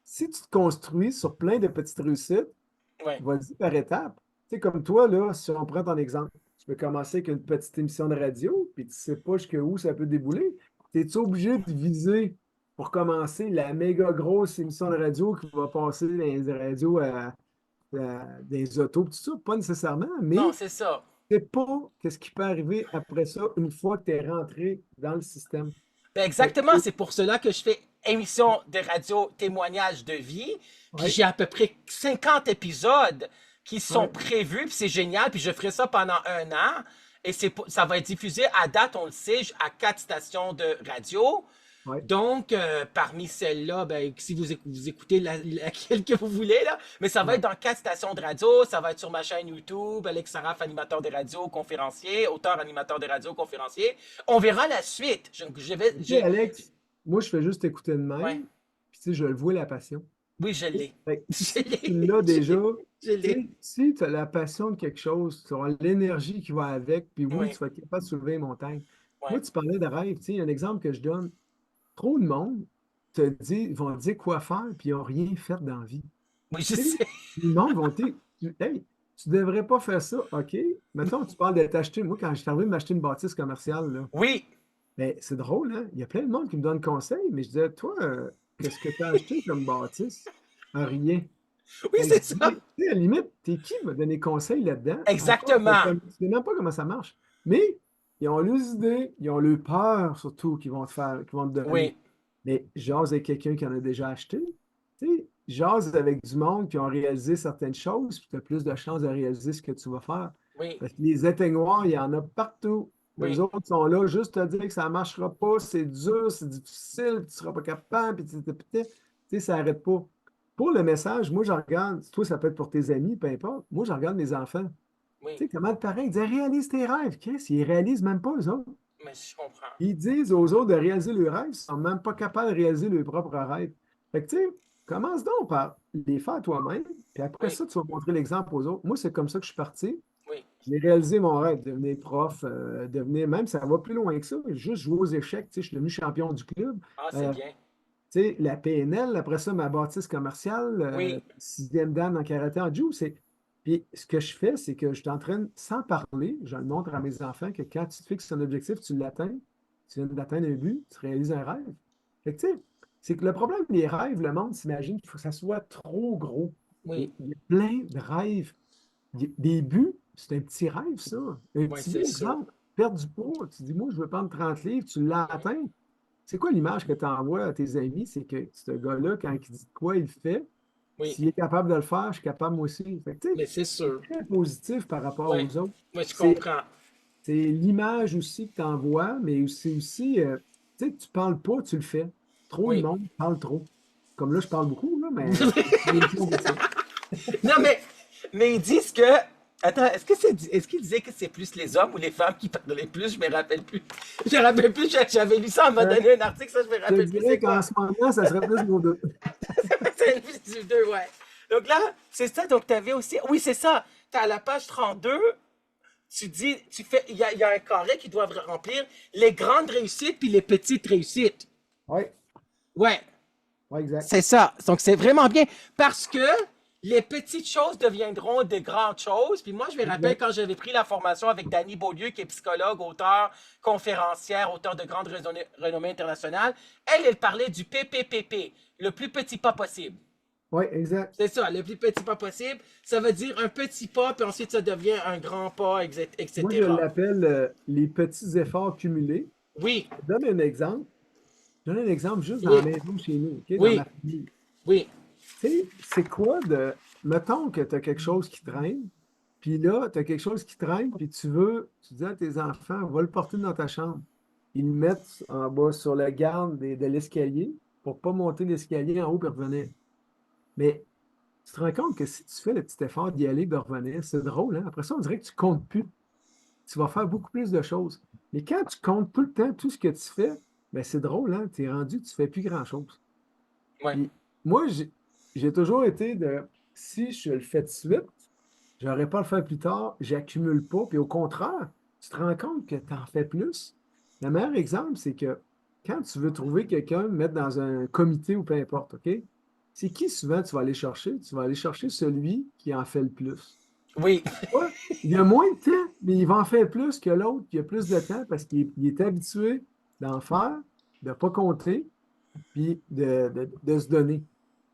si tu te construis sur plein de petites réussites, Ouais. vas-y par étapes. Tu sais, comme toi, là, si on prend ton exemple, tu peux commencer avec une petite émission de radio, puis tu sais pas jusqu'où ça peut débouler. Es-tu obligé de viser pour commencer la méga grosse émission de radio qui va passer dans les radios des autos, tout ça? Pas nécessairement, Non, mais c'est ça. tu sais pas qu'est-ce qui peut arriver après ça une fois que tu es rentré dans le système. Ben Fait exactement, que, c'est pour cela que je fais émission de radio témoignage de vie. Puis ouais, j'ai à peu près 50 épisodes qui sont ouais, prévus, puis c'est génial, puis je ferai ça pendant un an. Et ça va être diffusé à date, on le sait, à 4 stations de radio. ouais. Donc, parmi celles-là, ben, si vous écoutez laquelle que vous voulez, là, mais ça va Ouais. être dans 4 stations de radio, ça va être sur ma chaîne YouTube, Alex Saraf, animateur de radio, conférencier, auteur, animateur de radio, conférencier. On verra la suite. Tu sais, Alex, moi, je fais juste écouter de Ouais. même, puis tu sais, je le vois, la passion. Oui, je l'ai. Fait que Je si tu l'ai. l'as Je déjà, l'ai. Je tu l'ai. sais, si tu as la passion de quelque chose, tu auras l'énergie qui va avec, puis oui, Oui. tu vas être capable de soulever les montagnes. Moi, Ouais. tu parlais de rêve, tu sais, un exemple que je donne, trop de monde vont te dire quoi faire, puis ils n'ont rien fait dans la vie. Oui, je Tu sais, sais. le monde vont te dire, hey, tu devrais pas faire ça, OK? Mettons, tu parles de t'acheter, moi, quand je suis arrivé de m'acheter une bâtisse commerciale, là, Oui. mais c'est drôle, hein? Il y a plein de monde qui me donne conseil, mais je disais, toi, qu'est-ce que tu as acheté comme bâtisse? Rien. Oui, Fait que je c'est ça. dis, tu sais, à la limite, t'es qui me donner conseil là-dedans? Encore, Exactement. tu sais même pas comment ça marche. Mais ils ont leurs idées, ils ont leur peur surtout qu'ils vont te faire, qu'ils vont te donner. Oui. Mais jase avec quelqu'un qui en a déjà acheté. Tu sais, jase avec du monde qui ont réalisé certaines choses, puis tu as plus de chances de réaliser ce que tu vas faire. Oui. Parce que les éteignoirs, il y en a partout. Les Oui. autres sont là juste te dire que ça ne marchera pas, c'est dur, c'est difficile, tu ne seras pas capable, puis tu sais, ça n'arrête pas. Pour le message, moi, je regarde, toi, ça peut être pour tes amis, peu importe. Moi, je regarde mes enfants. Oui. Tu sais, comment pareil, ils disent réalise tes rêves, Chris. Ils ne réalisent même pas, eux autres. Mais je comprends. Ils disent aux autres de réaliser leurs rêves, ils ne sont même pas capables de réaliser leurs propres rêves. Fait que, tu sais, commence donc par les faire toi-même, puis après Oui. ça, tu vas montrer l'exemple aux autres. Moi, c'est comme ça que je suis parti. Oui. J'ai réalisé mon rêve, devenir prof, devenir, même ça va plus loin que ça, juste jouer aux échecs. Tu sais, je suis devenu champion du club. Ah, c'est Euh, bien. tu sais, la PNL, après ça, ma bâtisse commerciale, Oui. sixième dan en karaté en jiu, c'est. Puis ce que je fais, c'est que je t'entraîne sans parler, je le montre à mes enfants que quand tu te fixes un objectif, tu l'atteins, tu viens d'atteindre un but, tu réalises un rêve. Fait que tu sais, c'est que le problème des rêves, le monde s'imagine qu'il faut que ça soit trop gros. Oui. Et il y a plein de rêves. Des buts, c'est un petit rêve, ça. Un Oui, petit c'est but, sûr. exemple, perdre du poids. Tu dis, moi, je veux prendre 30 livres, tu l'as atteint. C'est quoi l'image que tu envoies à tes amis? C'est que ce gars-là, quand il dit de quoi il le fait, Oui. s'il est capable de le faire, je suis capable moi aussi. Fait que, tu sais, Mais c'est c'est sûr. très positif par rapport Oui. aux autres. Moi, je C'est comprends. c'est l'image aussi que tu envoies, mais c'est aussi, tu tu sais, tu parles pas, tu le fais. Trop de Oui. monde parle trop. Comme là, je parle beaucoup, là, mais c'est une chose de ça. Non, mais ils disent que. Attends, est-ce qu'ils disaient que c'est plus les hommes ou les femmes qui parlaient plus? Je me rappelle plus. Je me rappelle plus, j'avais lu ça, on m'a Euh, donné un article, ça, je me je te rappelle plus dirais c'est qu'en quoi. ce moment, ça serait plus nos deux. C'est une plus du deux, ouais. Donc là, c'est ça, donc tu avais aussi. Oui, c'est ça. Tu à la page 32, tu dis, il y a un carré qui doit remplir les grandes réussites puis les petites réussites. Oui, Ouais. oui, exact. C'est ça. Donc, c'est vraiment bien parce que les petites choses deviendront des grandes choses. Puis moi, je me rappelle Exact. quand j'avais pris la formation avec Dany Beaulieu, qui est psychologue, auteur, conférencière, auteur de grande renommée internationale. Elle parlait du PPPP, le plus petit pas possible. Oui, exact. C'est ça, le plus petit pas possible. Ça veut dire un petit pas, puis ensuite ça devient un grand pas, Moi, je etc. l'appelle les petits efforts cumulés. Oui, Je donne un exemple. Je donne un exemple juste dans la oui, maison chez nous, OK, dans ma oui, famille. oui, Tu sais, c'est quoi de. Mettons que tu as quelque chose qui traîne, puis là, tu as quelque chose qui traîne, puis tu dis à tes enfants, va le porter dans ta chambre. Ils le mettent en bas sur le garde de l'escalier pour pas monter l'escalier en haut et revenir. Mais tu te rends compte que si tu fais le petit effort d'y aller et de revenir, c'est drôle, hein? Après ça, on dirait que tu comptes plus. Tu vas faire beaucoup plus de choses. Mais quand tu comptes tout le temps tout ce que tu fais, ben c'est drôle, hein? Tu es rendu, tu fais plus grand-chose. oui, Puis moi, j'ai toujours été de si je le fais de suite, je n'aurais pas à le faire plus tard, j'accumule pas. Puis au contraire, tu te rends compte que tu en fais plus. Le meilleur exemple, c'est que quand tu veux trouver quelqu'un, mettre dans un comité ou peu importe, OK? C'est qui souvent tu vas aller chercher? Tu vas aller chercher celui qui en fait le plus. oui, Ouais, il a moins de temps, mais il va en faire plus que l'autre qui a plus de temps parce qu'il est habitué d'en faire, de ne pas compter, puis de se donner.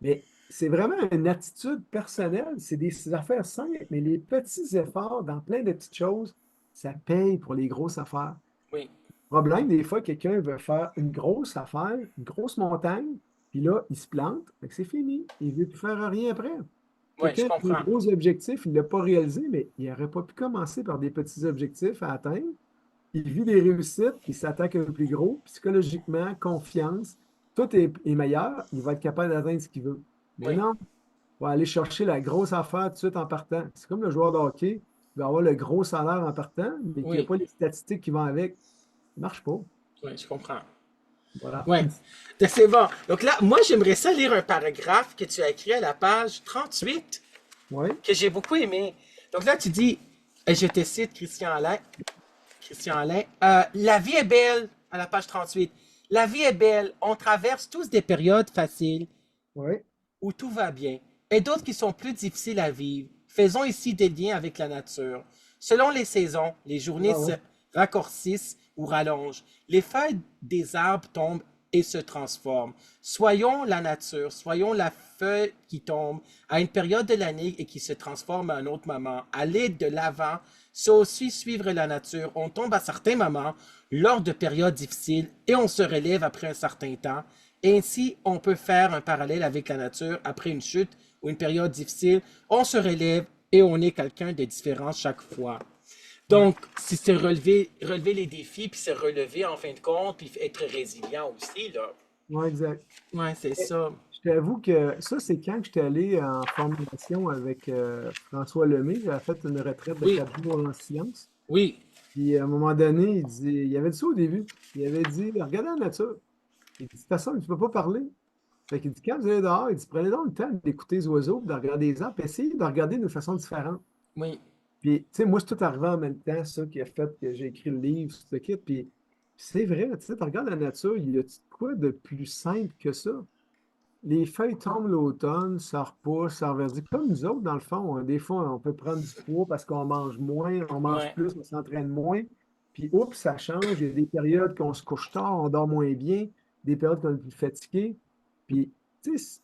Mais c'est vraiment une attitude personnelle. C'est des affaires simples, mais les petits efforts dans plein de petites choses, ça paye pour les grosses affaires. oui, Problème, des fois, quelqu'un veut faire une grosse affaire, une grosse montagne, puis là, il se plante, fait que c'est fini. Il ne veut plus faire rien après. oui, je Quelqu'un a des comprends. gros objectifs, il ne l'a pas réalisé, mais il n'aurait pas pu commencer par des petits objectifs à atteindre. Il vit des réussites, il s'attaque à un plus gros, psychologiquement, confiance, tout est meilleur, il va être capable d'atteindre ce qu'il veut. Mais Oui, non, il va aller chercher la grosse affaire tout de suite en partant. C'est comme le joueur de hockey, il va avoir le gros salaire en partant, mais qui n'a oui, pas les statistiques qui vont avec. Ça ne marche pas. oui, je comprends. Voilà. Ouais, c'est bon. Donc là, moi, j'aimerais ça lire un paragraphe que tu as écrit à la page 38 Oui, que j'ai beaucoup aimé. Donc là, tu dis, et je te cite Christian Alain, la vie est belle, à la page 38. La vie est belle, on traverse tous des périodes faciles oui. où tout va bien, et d'autres qui sont plus difficiles à vivre. Faisons ici des liens avec la nature. Selon les saisons, les journées Ah se ouais. raccourcissent ou rallongent. Les feuilles des arbres tombent et se transforment. Soyons la nature, soyons la feuille qui tombe à une période de l'année et qui se transforme à un autre moment. Aller de l'avant, c'est aussi suivre la nature. On tombe à certains moments lors de périodes difficiles et on se relève après un certain temps. Ainsi, on peut faire un parallèle avec la nature après une chute ou une période difficile. On se relève et on est quelqu'un de différent chaque fois. Ouais. Donc, c'est se relever les défis, puis se relever en fin de compte, puis être résilient aussi, là. Ouais, exact. Ouais, c'est Eh, ça. je t'avoue que ça, c'est quand j'étais allé en formation avec François Lemay. J'avais fait une retraite de Oui, 4 jours en sciences. oui, Puis à un moment donné, il avait dit ça au début. Il avait dit, regardez la nature. Il dit, de toute façon, tu ne peux pas parler. Fait qu'il dit, quand vous allez dehors, il dit, prenez donc le temps d'écouter les oiseaux, de regarder les arbres, puis essayez de regarder d'une façon différente. oui, Puis, tu sais, moi, c'est tout arrivé en même temps, ça, qui a fait que j'ai écrit le livre, tout le kit. Puis, c'est vrai, tu sais, tu regardes la nature, il y a quoi de plus simple que ça? Les feuilles tombent l'automne, ça repousse, ça reverdit. Comme nous autres, dans le fond, hein, des fois, on peut prendre du poids parce qu'on mange moins, on mange ouais, plus, on s'entraîne moins. Puis, oups, ça change. Il y a des périodes qu'on se couche tard, on dort moins bien, des périodes qu'on est plus fatigué. Puis, tu sais,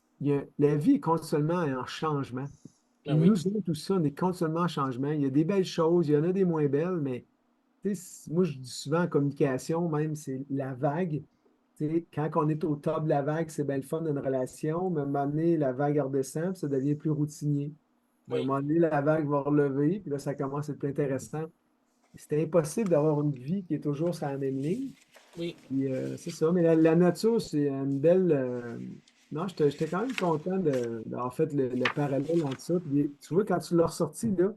la vie est continuellement en changement. Puis, ben oui, nous autres, tout ça, on est continuellement en changement. Il y a des belles choses, il y en a des moins belles, mais tu sais, moi, je dis souvent en communication, même, c'est la vague. Tu sais, quand on est au top de la vague, c'est bien le fun d'une relation, mais à un moment donné, la vague redescend, puis ça devient plus routinier. À un oui, moment donné, la vague va relever, puis là, ça commence à être plus intéressant. C'est impossible d'avoir une vie qui est toujours sur la même ligne. oui. Puis, c'est ça. Mais la nature, c'est une belle. Non, j'étais quand même content en fait, le parallèle entre ça. Puis, tu vois, quand tu l'as ressorti, là,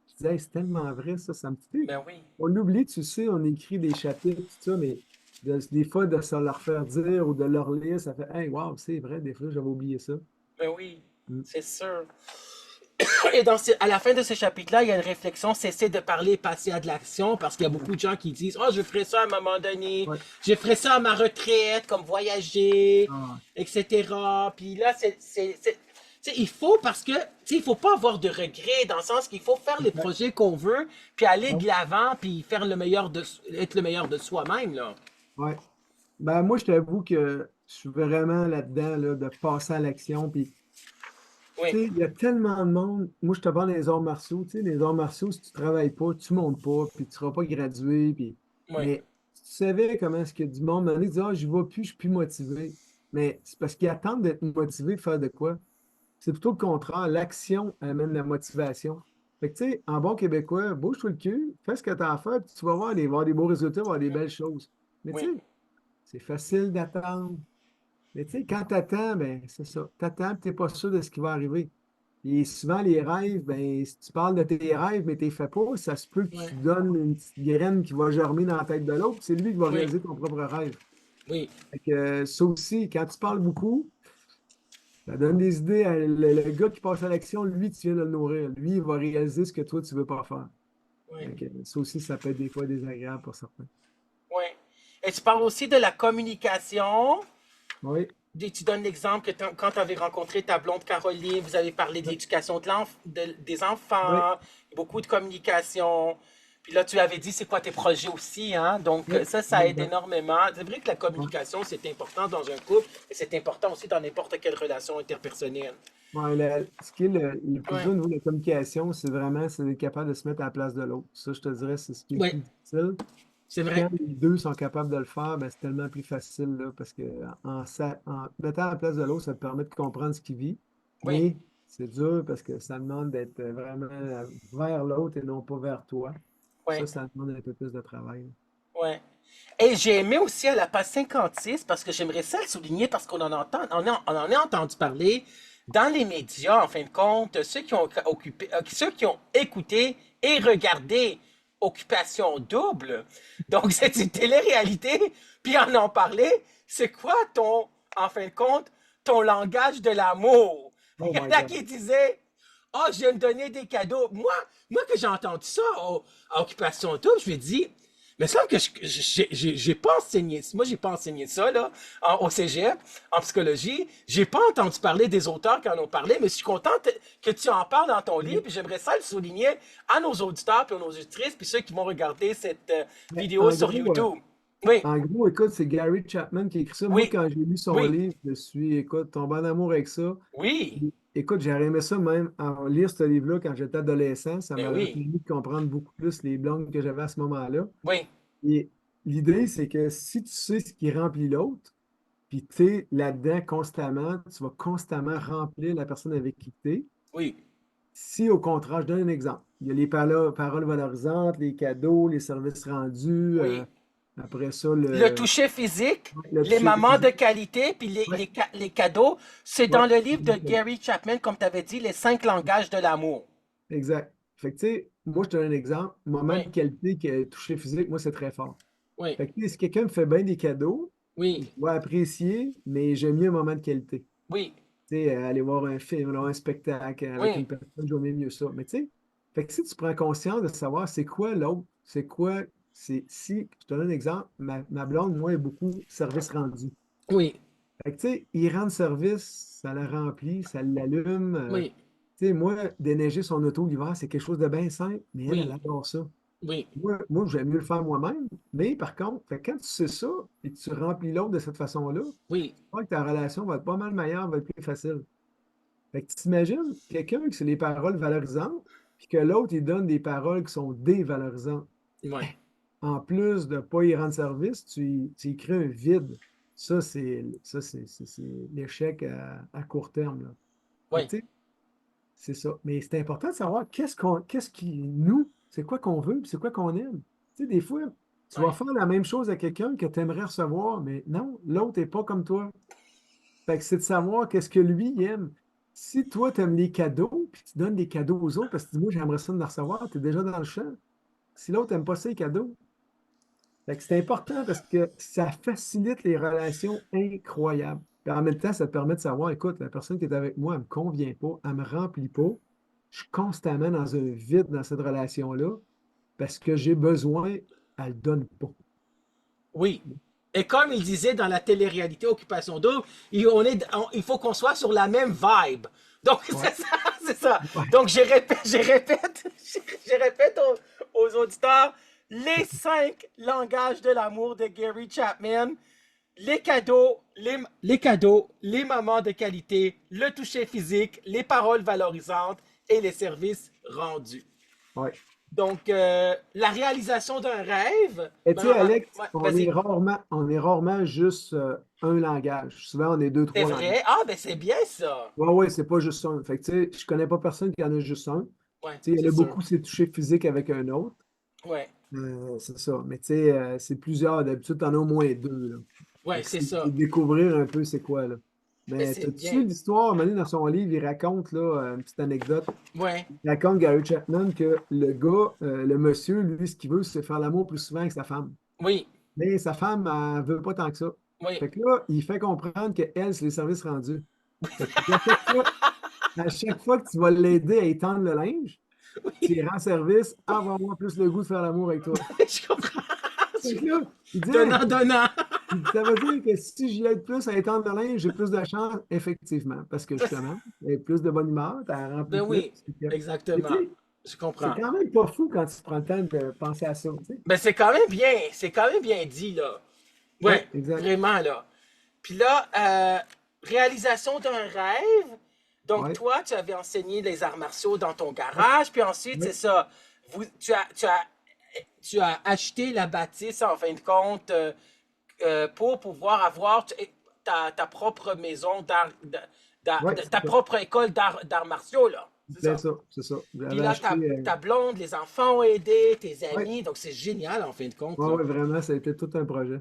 je disais, hey, c'est tellement vrai, ça me fait. Ben oui, On oublie, tu sais, on écrit des chapitres, tout ça, mais des fois, de se leur faire dire ou de leur lire, ça fait, hey, wow, c'est vrai, des fois, j'avais oublié ça. ben oui, Mm. c'est sûr. Et à la fin de ce chapitre-là, il y a une réflexion, cesser de parler, passer à de l'action, parce qu'il y a beaucoup de gens qui disent, oh, je ferai ça à un moment donné, Ouais. je ferai ça à ma retraite, comme voyager, Ah, etc. Puis là, tu sais, il faut, parce que, tu sais, il faut pas avoir de regrets, dans le sens qu'il faut faire les exact. projets qu'on veut, puis aller Ouais. de l'avant, puis faire le meilleur être le meilleur de soi-même, là. Ouais. Ben, moi, je t'avoue que je suis vraiment là-dedans, là, de passer à l'action. Puis, Oui, tu sais, il y a tellement de monde. Moi, je te parle des arts martiaux. Tu sais, les arts martiaux, si tu travailles pas, tu montes pas, puis tu seras pas gradué. Puis... oui, Mais si tu savais comment est-ce qu'il y a du monde, on dit, ah, je vais plus, je suis plus motivé. Mais c'est parce qu'ils attendent d'être motivés de faire de quoi? C'est plutôt le contraire. L'action amène la motivation. Fait que, tu sais, en bon québécois, bouge-toi le cul, fais ce que tu as à faire, puis tu vas voir, il va y avoir des beaux résultats, il va y avoir des belles choses. Mais tu oui, sais, c'est facile d'attendre. Mais tu sais, quand tu attends, ben, c'est ça. Tu attends, tu n'es pas sûr de ce qui va arriver. Et souvent, les rêves, ben, si tu parles de tes rêves, mais tu ne les fais pas, ça se peut que oui, tu donnes une petite graine qui va germer dans la tête de l'autre, puis c'est lui qui va oui, réaliser ton propre rêve. oui, Fait que, ça aussi, quand tu parles beaucoup, ça donne des idées. Le gars qui passe à l'action, lui, tu viens de le nourrir. Lui, il va réaliser ce que toi, tu ne veux pas faire. oui, Fait que, ça aussi, ça peut être des fois désagréable pour certains. oui. Et tu parles aussi de la communication. Oui. Tu donnes l'exemple que quand tu avais rencontré ta blonde Caroline, vous avez parlé de l'éducation des Oui. enfants, beaucoup de communication. Puis là, tu avais dit c'est quoi tes projets aussi, hein? Donc, Oui. ça aide Exact. énormément. C'est vrai que la Ouais. communication, c'est important dans un couple et c'est important aussi dans n'importe quelle relation interpersonnelle. Ouais, ce qui est le plus dur Ouais. au niveau de la communication, c'est d'être capable de se mettre à la place de l'autre. Ça, je te dirais, c'est ce qui est le Oui, plus difficile. c'est Puis quand vrai. les deux sont capables de le faire, ben, c'est tellement plus facile, là, parce que en te mettant à la place de l'autre, ça te permet de comprendre ce qu'il vit. Oui, Mais c'est dur parce que ça demande d'être vraiment vers l'autre et non pas vers toi. oui, Ça demande un peu plus de travail. oui. Et j'ai aimé aussi à la page 56 parce que j'aimerais ça le souligner parce qu'on en entend, on en a entendu parler dans les médias, en fin de compte, ceux qui ont écouté et regardé Occupation Double. Donc, c'est une télé-réalité, puis on en parlait. C'est quoi en fin de compte, ton langage de l'amour? Oh Il y my en a God. qui disaient, oh, je vais me donner des cadeaux. Moi que j'ai entendu ça à Occupation Double, je me dis, mais ça me semble que j'ai pas enseigné, moi j'ai pas enseigné ça là, au cégep, en psychologie. J'ai pas entendu parler des auteurs qui en ont parlé, mais je suis contente que tu en parles dans ton livre, Oui. puis j'aimerais ça le souligner à nos auditeurs, puis à nos auditrices, puis ceux qui vont regarder cette Mais vidéo sur YouTube. Oui, en gros, écoute, c'est Gary Chapman qui a écrit ça. Moi, oui, quand j'ai lu son oui, livre, je suis, écoute, tombé en amour avec ça. oui, Écoute, j'aurais aimé ça même, en lire ce livre-là quand j'étais adolescent. Ça ben m'aurait oui, permis de comprendre beaucoup plus les blogs que j'avais à ce moment-là. oui, Et l'idée, c'est que si tu sais ce qui remplit l'autre, puis tu es là-dedans constamment, tu vas constamment remplir la personne avec qui tu es. oui, Si au contraire, je donne un exemple. Il y a les paroles valorisantes, les cadeaux, les services rendus, oui. après ça, Le toucher physique, le les toucher mamans de physique. qualité, puis Ouais, les cadeaux, c'est ouais, dans le livre de exactement. Gary Chapman, comme tu avais dit, les 5 langages de l'amour. Exact. Fait que, tu sais, moi, je te donne un exemple. Moment de Oui, qualité qui a touché physique, moi, c'est très fort. oui, Fait que, tu sais, si quelqu'un me fait bien des cadeaux, oui, je vais apprécier, mais j'aime mieux un moment de qualité. oui, Tu sais, aller voir un film, aller voir un spectacle avec oui, une personne, j'aime mieux ça. Mais tu sais, fait que si tu prends conscience de savoir c'est quoi l'autre, c'est quoi, si, je te donne un exemple, ma blonde, moi, est beaucoup service rendu. oui, Fait que tu sais, il rend service, ça la remplit, ça l'allume. oui, Tu sais, moi, déneiger son auto l'hiver, c'est quelque chose de bien simple, mais elle oui, adore ça. oui, Moi j'aime mieux le faire moi-même, mais par contre, fait que quand tu sais ça et que tu remplis l'autre de cette façon-là, je oui, crois que ta relation va être pas mal meilleure, va être plus facile. Fait que tu t'imagines quelqu'un qui c'est les paroles valorisantes, puis que l'autre, il donne des paroles qui sont dévalorisantes. oui, En plus de ne pas y rendre service, tu y crées un vide. C'est l'échec à court terme, là. Fait que, oui, tu sais, c'est ça. Mais c'est important de savoir qu'est-ce qui, nous, c'est quoi qu'on veut, puis c'est quoi qu'on aime. Tu sais, des fois, Tu vas Ouais. faire la même chose à quelqu'un que tu aimerais recevoir, mais non, l'autre n'est pas comme toi. Fait que c'est de savoir qu'est-ce que lui il aime. Si toi, tu aimes les cadeaux, puis tu donnes des cadeaux aux autres, parce que tu dis, moi, j'aimerais ça de les recevoir, tu es déjà dans le champ. Si l'autre n'aime pas ça, les cadeaux. Fait que c'est important parce que ça facilite les relations incroyables. Puis en même temps, ça te permet de savoir, écoute, la personne qui est avec moi, elle ne me convient pas, elle ne me remplit pas. Je suis constamment dans un vide dans cette relation-là parce que j'ai besoin, elle ne le donne pas. Oui. Et comme il disait dans la télé-réalité Occupation Double, il faut qu'on soit sur la même vibe. Donc, Ouais, c'est ça, c'est ça. ouais, Donc, je répète aux auditeurs les 5 langages de l'amour de Gary Chapman. Les cadeaux, les moments de qualité, le toucher physique, les paroles valorisantes et les services rendus. ouais. Donc, la réalisation d'un rêve, Et tu ben, sais, Alex, ouais, vas-y. on est rarement juste un langage. Souvent, on est deux, C'est trois langages. vrai? Ah, ben c'est bien ça. Ouais, ouais, c'est pas juste un. Fait que, tu sais, je connais pas personne qui en a juste un. Ouais, Tu sais, il y en c'est a sûr. beaucoup, c'est toucher physique avec un autre. Ouais, C'est ça. Mais tu sais, c'est plusieurs. D'habitude, t'en as au moins deux, là. Fait ouais, que c'est c'est ça. découvrir un peu c'est quoi, là. Mais Mais c'est t'as-tu bien. su l'histoire? À un moment donné, dans son livre, il raconte, là, une petite anecdote. Ouais, Il raconte, Gary Chapman, que le gars, le monsieur, lui, ce qu'il veut, c'est faire l'amour plus souvent avec sa femme. oui, Mais sa femme, elle veut pas tant que ça. oui. Fait que là, il fait comprendre que elle, c'est les services rendus. Fait que à chaque fois que tu vas l'aider à étendre le linge, tu lui rends service, elle va avoir plus le goût de faire l'amour avec toi. Je comprends. Fait que là, il dit, Hein? Donnant, donnant. Il dit, ça veut dire que si j'y aide plus à étendre le linge, j'ai plus de chance, effectivement. Parce que justement, elle a plus de bonne humeur, elle remplit Ben plus. oui, Mais tu exactement. sais, Je c'est comprends. quand même pas fou quand tu prends le temps de penser à ça. Tu sais. Ben c'est quand même bien. C'est quand même bien dit, là. Oui, Ouais, exact. vraiment, là. Puis là, réalisation d'un rêve. Donc, Oui, toi, tu avais enseigné les arts martiaux dans ton garage. Puis ensuite, c'est oui, ça. Tu as acheté la bâtisse, en fin de compte, pour pouvoir avoir ta propre maison oui, c'est ta ça. propre école d'arts martiaux, là. C'est C'est ça. ça, c'est ça. Puis J'avais là, acheté. ta blonde, les enfants ont aidé, tes Oui, amis. Donc, c'est génial, en fin de compte, ouais, là. ouais, vraiment, ça a été tout un projet.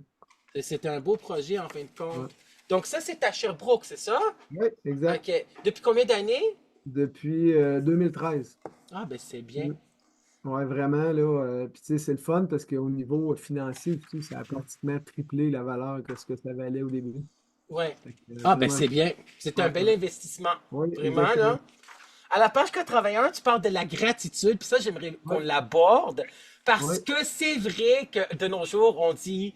C'est un beau projet, en fin de compte. Ouais. Donc, ça, c'est à Sherbrooke, c'est ça? Oui, exact. OK. Depuis combien d'années? Depuis 2013. Ah, ben, c'est bien. Mm. Ouais, vraiment, là. Puis, tu sais, c'est le fun parce qu'au niveau financier aussi, ça a pratiquement triplé la valeur que ce que ça valait au début. Ouais. Fait que, Ah, ben, vraiment, c'est bien. C'est un ouais, bel ouais. investissement. Oui, Vraiment, exactement. là. À la page 81, tu parles de la gratitude, puis ça, j'aimerais qu'on Oui, l'aborde, parce oui, que c'est vrai que de nos jours, on dit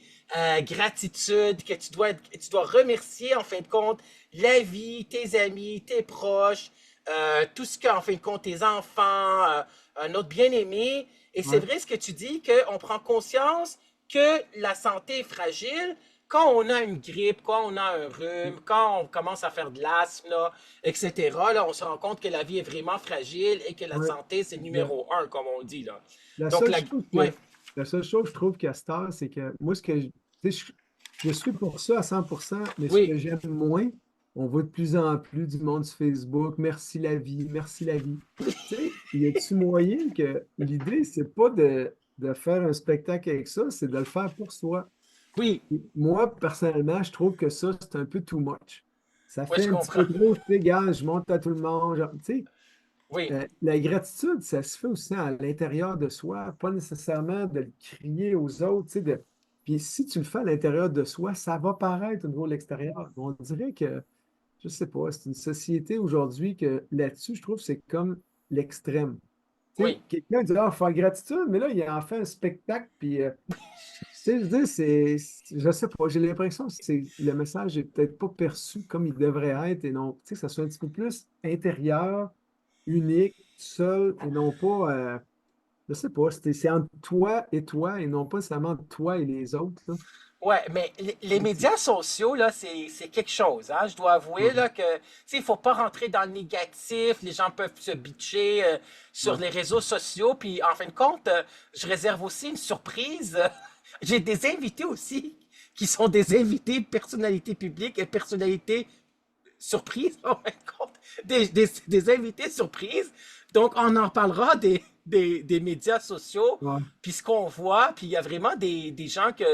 gratitude, que tu dois remercier, en fin de compte, la vie, tes amis, tes proches, tout ce qu'en fin de compte, tes enfants, notre bien-aimé. Et c'est oui, vrai ce que tu dis, qu'on prend conscience que la santé est fragile quand on a une grippe, quand on a un rhume, quand on commence à faire de l'asthme, là, etc., là, on se rend compte que la vie est vraiment fragile et que la oui, santé, c'est exact. numéro un, comme on dit, là. La Donc, seule chose ouais, la seule chose que je trouve qu'à cette heure, c'est que moi, tu sais, je suis pour ça à 100%, mais ce oui, que j'aime moins, on voit de plus en plus du monde sur Facebook, merci la vie, merci la vie. Tu sais, y a-tu moyen que l'idée, c'est pas de faire un spectacle avec ça, c'est de le faire pour soi. oui, Moi, personnellement, je trouve que ça, c'est un peu too much. Ça ouais, fait je un petit comprends. peu trop, tu sais, gars, je monte à tout le monde. Tu sais, Oui, la gratitude, ça se fait aussi à l'intérieur de soi, pas nécessairement de le crier aux autres. Tu sais, Puis si tu le fais à l'intérieur de soi, ça va paraître au niveau de l'extérieur. On dirait que, je sais pas, c'est une société aujourd'hui que là-dessus, je trouve, c'est comme l'extrême. Tu sais, oui, quelqu'un dit, ah, faut faire gratitude, mais là, il en fait un spectacle, puis tu sais, je veux dire, je sais pas, j'ai l'impression que le message est peut-être pas perçu comme il devrait être et non, tu sais, que ça soit un petit peu plus intérieur, unique, seul et non pas, je sais pas, c'est entre toi et non pas seulement entre toi et les autres, là. ouais, mais les médias sociaux, là, c'est quelque chose, hein. Je dois avouer, Ouais, là, que, tu sais, il faut pas rentrer dans le négatif. Les gens peuvent se bitcher sur ouais, les réseaux sociaux. Puis, en fin de compte, je réserve aussi une surprise. J'ai des invités aussi qui sont des invités personnalités publiques et personnalités surprises, en fin de compte. Des invités surprises. Donc, on en parlera des médias sociaux, Ouais. puis ce qu'on voit, puis il y a vraiment des gens que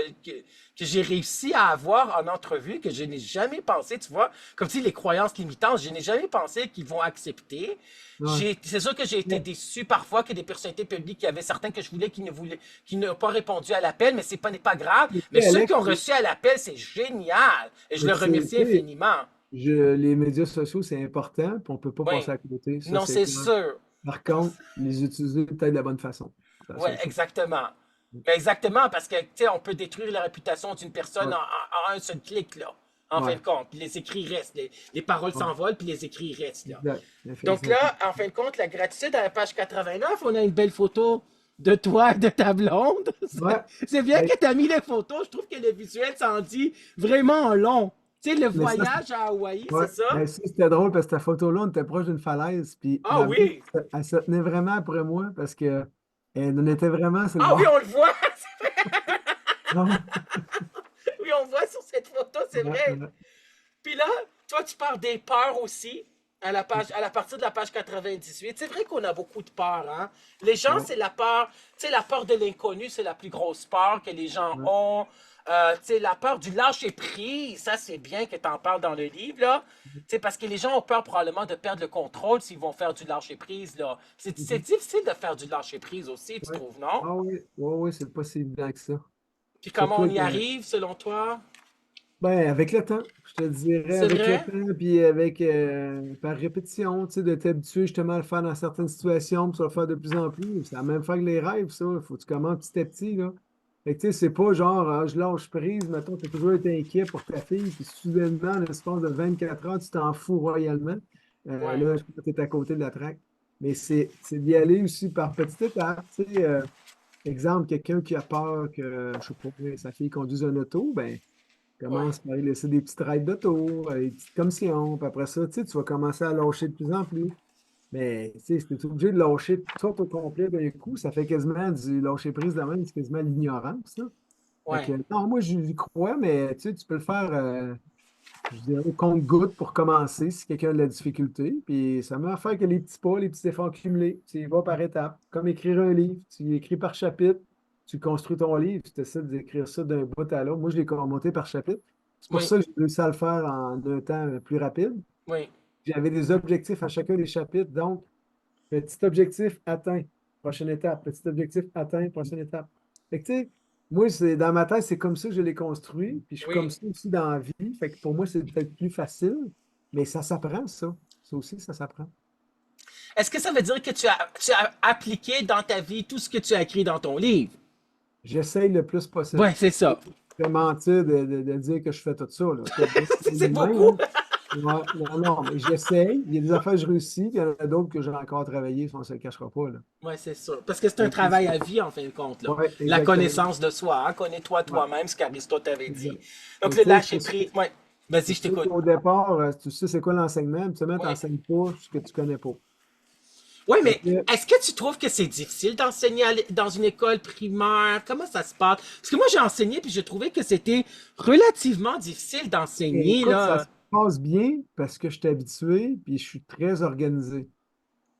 j'ai réussi à avoir en entrevue que je n'ai jamais pensé, tu vois, comme tu dis, les croyances limitantes, je n'ai jamais pensé qu'ils vont accepter. Ouais. C'est sûr que j'ai été Mais, déçu parfois que des personnalités publiques, il y avait certains que je voulais qui n'ont pas répondu à l'appel, mais n'est pas grave. mais, tu Mais sais, ceux qui Alex, ont reçu à l'appel, c'est génial. Et je mais le tu sais, remercie infiniment. les médias sociaux, c'est important, puis on peut pas Oui. passer à côté. Ça, Non, c'est c'est clair. sûr. Par contre, les utiliser peut-être de la bonne façon. C'est la Oui, seule chose. exactement. Mais exactement, parce que, tu sais, on peut détruire la réputation d'une personne Ouais. en un seul clic, là, en fin Ouais. de compte. Puis les écrits restent, les paroles Ouais. s'envolent, puis les écrits restent, là. Exact. Donc Exact. là, en fin de compte, la gratitude, à la page 89, on a une belle photo de toi et de ta blonde. Ouais. C'est bien Ben, que tu as mis les photos. Je trouve que le visuel s'en dit vraiment long. Tu sais, le mais ça, voyage à Hawaï, ouais. c'est ça? Ben, ça, c'était drôle parce que ta photo-là, on était proche d'une falaise, puis Ah ma blonde, oui! elle se tenait vraiment après moi parce que elle en était vraiment sur le Ah oui, bord. on le voit! Non. Oui, on voit sur cette photo, c'est Ouais, vrai. ouais. Puis là, toi, tu parles des peurs aussi à la partir de la page 98. C'est vrai qu'on a beaucoup de peurs, hein? Les gens, Ouais, c'est la peur, tu sais, la peur de l'inconnu, c'est la plus grosse peur que les gens ouais. ont. Tu sais, la peur du lâcher prise, ça, c'est bien que tu en parles dans le livre, là. Tu sais, parce que les gens ont peur probablement de perdre le contrôle s'ils vont faire du lâcher prise, là. C'est Mhm. difficile de faire du lâcher prise aussi, tu Ouais. trouves, non? Ah oui, ouais, ouais, c'est pas si évident que ça. Puis comment Surtout on avec, y arrive, selon toi? ben, avec le temps, je te dirais, C'est avec le vrai? temps, puis avec par répétition, tu sais, de t'habituer justement à le faire dans certaines situations, puis ça va le faire de plus en plus. C'est la même fois que les rêves, ça. Il faut que tu commences petit à petit, là. Fait que, tu sais, c'est pas genre, ah, je lâche prise, mettons, tu as toujours été inquiet pour ta fille, puis soudainement, en l'espace de 24 heures, tu t'en fous royalement. Ouais. Là, je pense que tu es à côté de la traque. Mais c'est d'y aller aussi par petites étapes, tu sais. Exemple, quelqu'un qui a peur que, je sais pas, sa fille conduise un auto, ben, Ouais. commence par lui laisser des petites rides d'auto, des petites commissions, puis après ça, tu sais, tu vas commencer à lâcher de plus en plus. Mais tu sais, si tu es obligé de lâcher tout au complet d'un coup, ça fait quasiment du lâcher prise de même, c'est quasiment l'ignorance, là. Fait que, Ouais. non, moi, j'y crois, mais tu sais, tu peux le faire, je dirais, au compte-gouttes pour commencer si quelqu'un a de la difficulté. Puis ça m'a fait que les petits pas, les petits efforts cumulés. Tu y vas par étapes. Comme écrire un livre. Tu écris par chapitre. Tu construis ton livre. Tu essaies d'écrire ça d'un bout à l'autre. Moi, je l'ai monté par chapitre. C'est pour Oui. ça que j'ai réussi à le faire en un temps plus rapide. Oui. J'avais des objectifs à chacun des chapitres. Donc, petit objectif atteint, prochaine étape. Petit objectif atteint, prochaine étape. Fait que, tu sais, moi, dans ma tête, c'est comme ça que je l'ai construit. Puis je suis comme Oui. ça aussi dans la vie. Fait que pour moi, c'est peut-être plus facile, mais ça s'apprend, ça. Ça aussi, ça s'apprend. Est-ce que ça veut dire que tu as appliqué dans ta vie tout ce que tu as écrit dans ton livre? J'essaye le plus possible. Ouais, c'est ça. Je vais mentir de dire que je fais tout ça, là. Peut-être bien C'est humain, beaucoup. hein. Ouais, non, non, mais j'essaye. Il y a des affaires que je réussis, puis il y en a d'autres que j'ai encore travaillé, ça, on ne se le cachera pas, là. Ouais, c'est sûr. Parce que c'est un Fait que travail à vie, en fin de compte, là. ouais, La exactement. connaissance de soi, hein? Connais-toi Ouais, toi-même, ce qu'Aristote avait exact. dit. Donc, Mais le tu sais, lâcher prise. Ouais. Vas-y, c'est je sûr t'écoute. qu'au départ, tu sais c'est quoi l'enseignement, puis tu ne Oui. t'enseignes pas ce que tu connais pas. Oui, Fait mais que, est-ce que tu trouves que c'est difficile d'enseigner dans une école primaire? Comment ça se passe? Parce que moi, j'ai enseigné, puis j'ai trouvé que c'était relativement difficile d'enseigner, écoute, ça se là. passe bien parce que je suis habitué, puis je suis très organisé.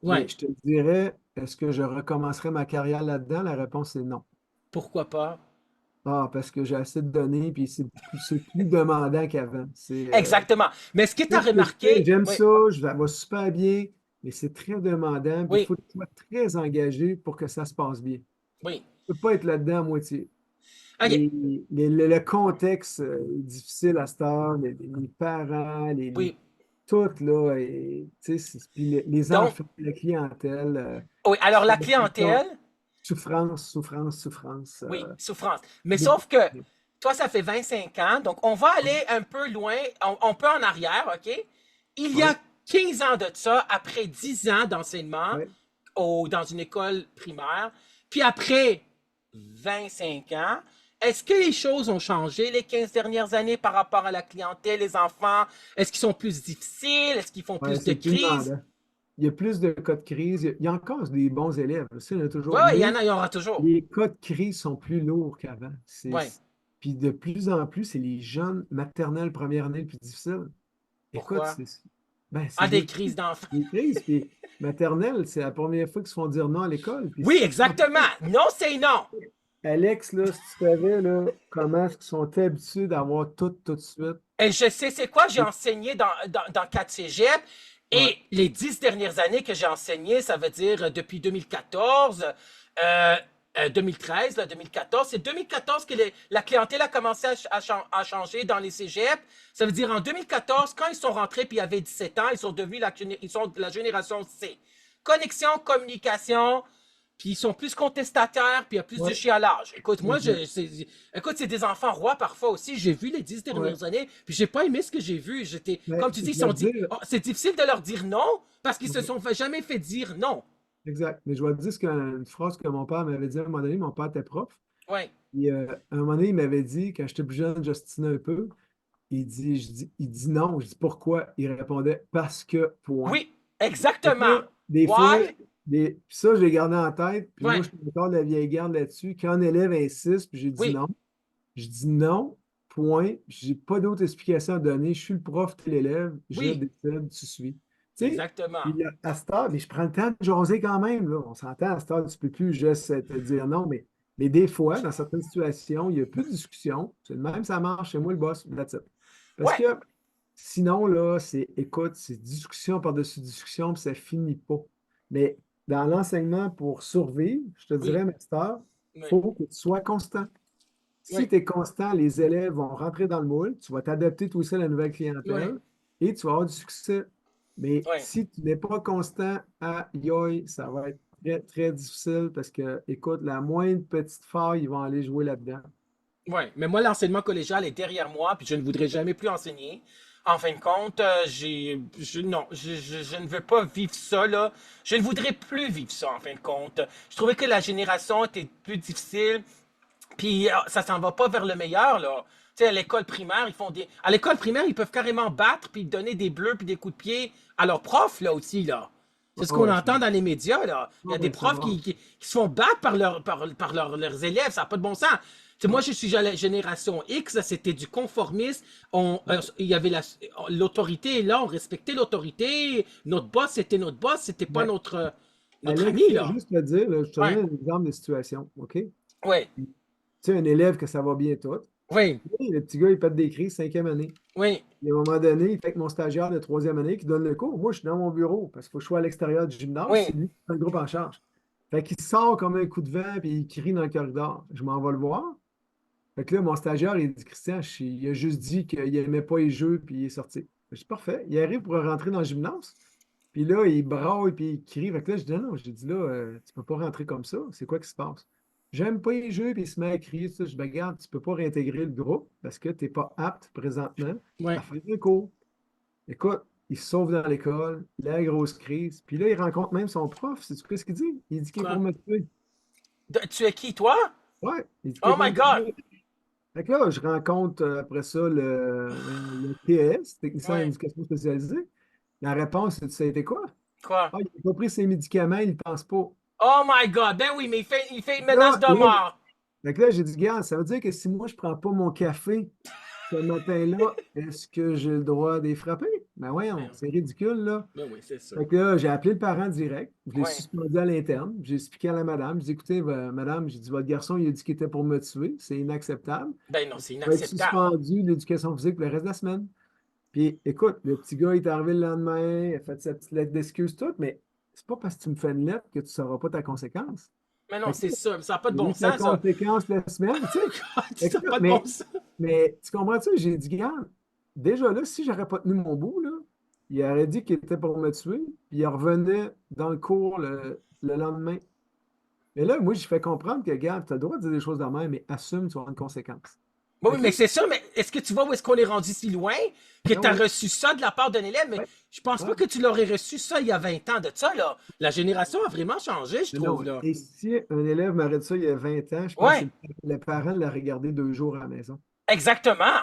Mais Ouais. je te dirais, est-ce que je recommencerai ma carrière là-dedans? La réponse est non. Pourquoi pas? Ah, parce que j'ai assez de données, puis c'est plus demandant qu'avant. Exactement. Mais est-ce que tu as Tout ce que je fais, remarqué? j'aime Oui. ça, ça va super bien, mais c'est très demandant, puis il Oui. faut que tu sois très engagé pour que ça se passe bien. Tu Oui. ne peux pas être là-dedans à moitié. OK. Le contexte est difficile à cette heure, les parents, Oui. tout, là, et, tu sais, puis les Donc, enfants, la clientèle, oui. Alors, la clientèle, souffrance, souffrance, souffrance. oui, souffrance. Mais Beaucoup. sauf que toi, ça fait 25 ans, donc on va aller un peu loin, on peut en arrière, OK? Il y a Oui, 15 ans de ça, après 10 ans d'enseignement oui. dans une école primaire, puis après 25 ans, est-ce que les choses ont changé les 15 dernières années par rapport à la clientèle, les enfants? Est-ce qu'ils sont plus difficiles? Est-ce qu'ils font Ouais, plus de c'est plus crises? demandant. Il y a plus de cas de crise. Il y a encore des bons élèves, ça, il y en a Oui, toujours. ouais, il y Mais en a, il y en aura toujours. les cas de crise sont plus lourds qu'avant. Oui. Puis de plus en plus, c'est les jeunes maternelles première année le plus difficile. Écoute, Pourquoi? Ben, c'est Ah, des crises d'enfants. des crises. Puis maternelle, c'est la première fois qu'ils se font dire non à l'école. Puis Oui, si tu comprends exactement. Non, c'est non. Alex, là, si tu savais là, comment ils sont habitués d'avoir tout de suite. Et je sais c'est quoi, j'ai enseigné dans 4 cégep. Ouais, Et les 10 dernières années que j'ai enseigné, ça veut dire depuis 2014, euh, 2013, là, 2014. C'est 2014 que la clientèle a commencé à changer dans les cégeps. Ça veut dire en 2014, quand ils sont rentrés puis ils avaient 17 ans, ils sont devenus ils sont de la génération C. Connexion, communication, puis ils sont plus contestataires, puis il y a plus de ouais, chialage. Écoute, moi, exact. écoute, c'est des enfants rois parfois aussi. J'ai vu les 10 Ouais. dernières années, puis j'ai pas aimé ce que j'ai vu. J'étais, Mais comme tu dis, je vais te dire, c'est difficile de leur dire non parce qu'ils se ouais, sont jamais fait dire non. exact. Mais je vais te dire une phrase que mon père m'avait dit à un moment donné. Mon père était prof. Ouais. Et, à un moment donné, il m'avait dit, quand j'étais plus jeune, j'ostinais un peu. Il dit non. Je dis pourquoi? Il répondait parce que, point. Oui, Fait que exactement. là, des fois, Why? puis ça, je l'ai gardé en tête. Puis moi, Ouais. je suis encore de la vieille garde là-dessus. Quand un élève insiste, puis j'ai dit Oui, non, je dis non, point. J'ai pas d'autre explication à donner. Je suis le prof, t'es l'élève, je oui, décide, tu suis. Tu sais, exactement. puis là, à cette heure, mais je prends le temps de jaser quand même. Là. On s'entend, à cette heure, tu peux plus juste te dire non, mais des fois, dans certaines situations, il n'y a plus de discussion. C'est le même, ça marche. C'est moi le boss. That's it. Parce Ouais, que sinon, là, écoute, c'est discussion par-dessus discussion, puis ça finit pas. Mais dans l'enseignement, pour survivre, je te oui, dirais, master, il oui, faut que tu sois constant. Si oui, tu es constant, les élèves vont rentrer dans le moule, tu vas t'adapter toi aussi à la nouvelle oui, clientèle et tu vas avoir du succès. Mais oui. si tu n'es pas constant, aïe, ça va être très, très difficile parce que, écoute, la moindre petite faille, ils vont aller jouer là-dedans. Ouais, mais moi, l'enseignement collégial est derrière moi, puis je ne voudrais jamais plus enseigner. En fin de compte, non, je ne veux pas vivre ça, là. Je ne voudrais plus vivre ça, en fin de compte. Je trouvais que la génération était plus difficile, puis ça s'en va pas vers le meilleur, là. Tu sais, à l'école primaire, à l'école primaire, ils peuvent carrément battre, puis donner des bleus, puis des coups de pied à leurs profs, là, aussi, là. C'est ce Ah qu'on ouais, entend dans les médias, là. Il y ah a des ouais, ça profs va. qui se font battre leurs élèves, ça n'a pas de bon sens. Tu sais, moi, je suis à la génération X, c'était du conformisme. Il y avait l'autorité est là, on respectait l'autorité. Notre boss, c'était notre boss, c'était pas Ben, notre Alex, ami, je vais là. juste te dire, là, je te Ouais, donne un exemple de situation, OK? ouais, Tu sais, un élève que ça va bien tout. oui, Oui, le petit gars, il pète des crises, cinquième année. oui, Et à un moment donné, il fait que mon stagiaire de troisième année qui donne le cours. Moi, je suis dans mon bureau parce qu'il faut que je sois à l'extérieur du gymnase. oui, C'est lui qui prend le groupe en charge. Fait qu'il sort comme un coup de vent puis il crie dans le corridor. Je m'en vais le voir. Fait que là, mon stagiaire, il dit Christian, il a juste dit qu'il n'aimait pas les jeux puis il est sorti. Je dis parfait. Il arrive pour rentrer dans le gymnase. Puis là, il braille puis il crie. Fait que là, je dis non, j'ai dit là, tu peux pas rentrer comme ça. C'est quoi qui se passe? J'aime pas les jeux, puis il se met à crier. Ça. Je dis, ben, regarde, tu peux pas réintégrer le groupe parce que tu n'es pas apte présentement oui. à faire un cours. Écoute, il se sauve dans l'école, la grosse crise. Puis là, il rencontre même son prof. C'est ce qu'il dit? Il dit qu'il est pour Quoi? me tuer. Tu es qui, toi? Ouais, il dit qu'il est Oh pour my me God! tuer. Fait que là, je rencontre après ça le TS, technicien en Oui. éducation spécialisée. La réponse, ça a été quoi? Quoi? Ah, il n'a pas pris ses médicaments, il ne pense pas. Oh my God! Ben oui, mais il fait une menace Là, de là, mort. fait que là, j'ai dit, gars, ça veut dire que si moi, je ne prends pas mon café ce matin-là, est-ce que j'ai le droit de les frapper? Ben voyons, Ben, c'est ridicule, là. ben oui, c'est sûr. Fait que là, j'ai appelé le parent direct, je l'ai Oui. suspendu à l'interne, j'ai expliqué à la madame, j'ai dit, écoutez, madame, j'ai dit, votre garçon, il a dit qu'il était pour me tuer, c'est inacceptable. Ben non, Il c'est va être inacceptable. suspendu de l'éducation physique pour le reste de la semaine. Puis écoute, le petit gars il est arrivé le lendemain, il a fait sa petite lettre d'excuse, tout, mais c'est pas parce que tu me fais une lettre que tu ne sauras pas ta conséquence. Mais non, Fait que c'est là, sûr. Ça n'a pas de il a bon eu sa sens, ça. conséquence la semaine, tu sais. Fait Ça que n'a là, pas de bon sens. mais tu comprends-tu? J'ai dit, regarde, déjà là, si j'aurais pas tenu mon bout, là, il aurait dit qu'il était pour me tuer, puis il revenait dans le cours le lendemain. Mais là, moi, je fais comprendre que, regarde, tu as le droit de dire des choses de même, mais assume, tu vas avoir une conséquence. Oui, Fait oui, que mais là, c'est sûr, mais est-ce que tu vois où est-ce qu'on est rendu si loin que ah tu as oui, reçu ça de la part d'un élève? Mais ouais, je pense ouais. pas que tu l'aurais reçu ça il y a 20 ans de ça, là. La génération a vraiment changé, je Mais trouve, non. là. Et si un élève m'aurait dit ça il y a 20 ans, je pense que Ouais, le parent l'a regardé 2 jours à la maison. exactement.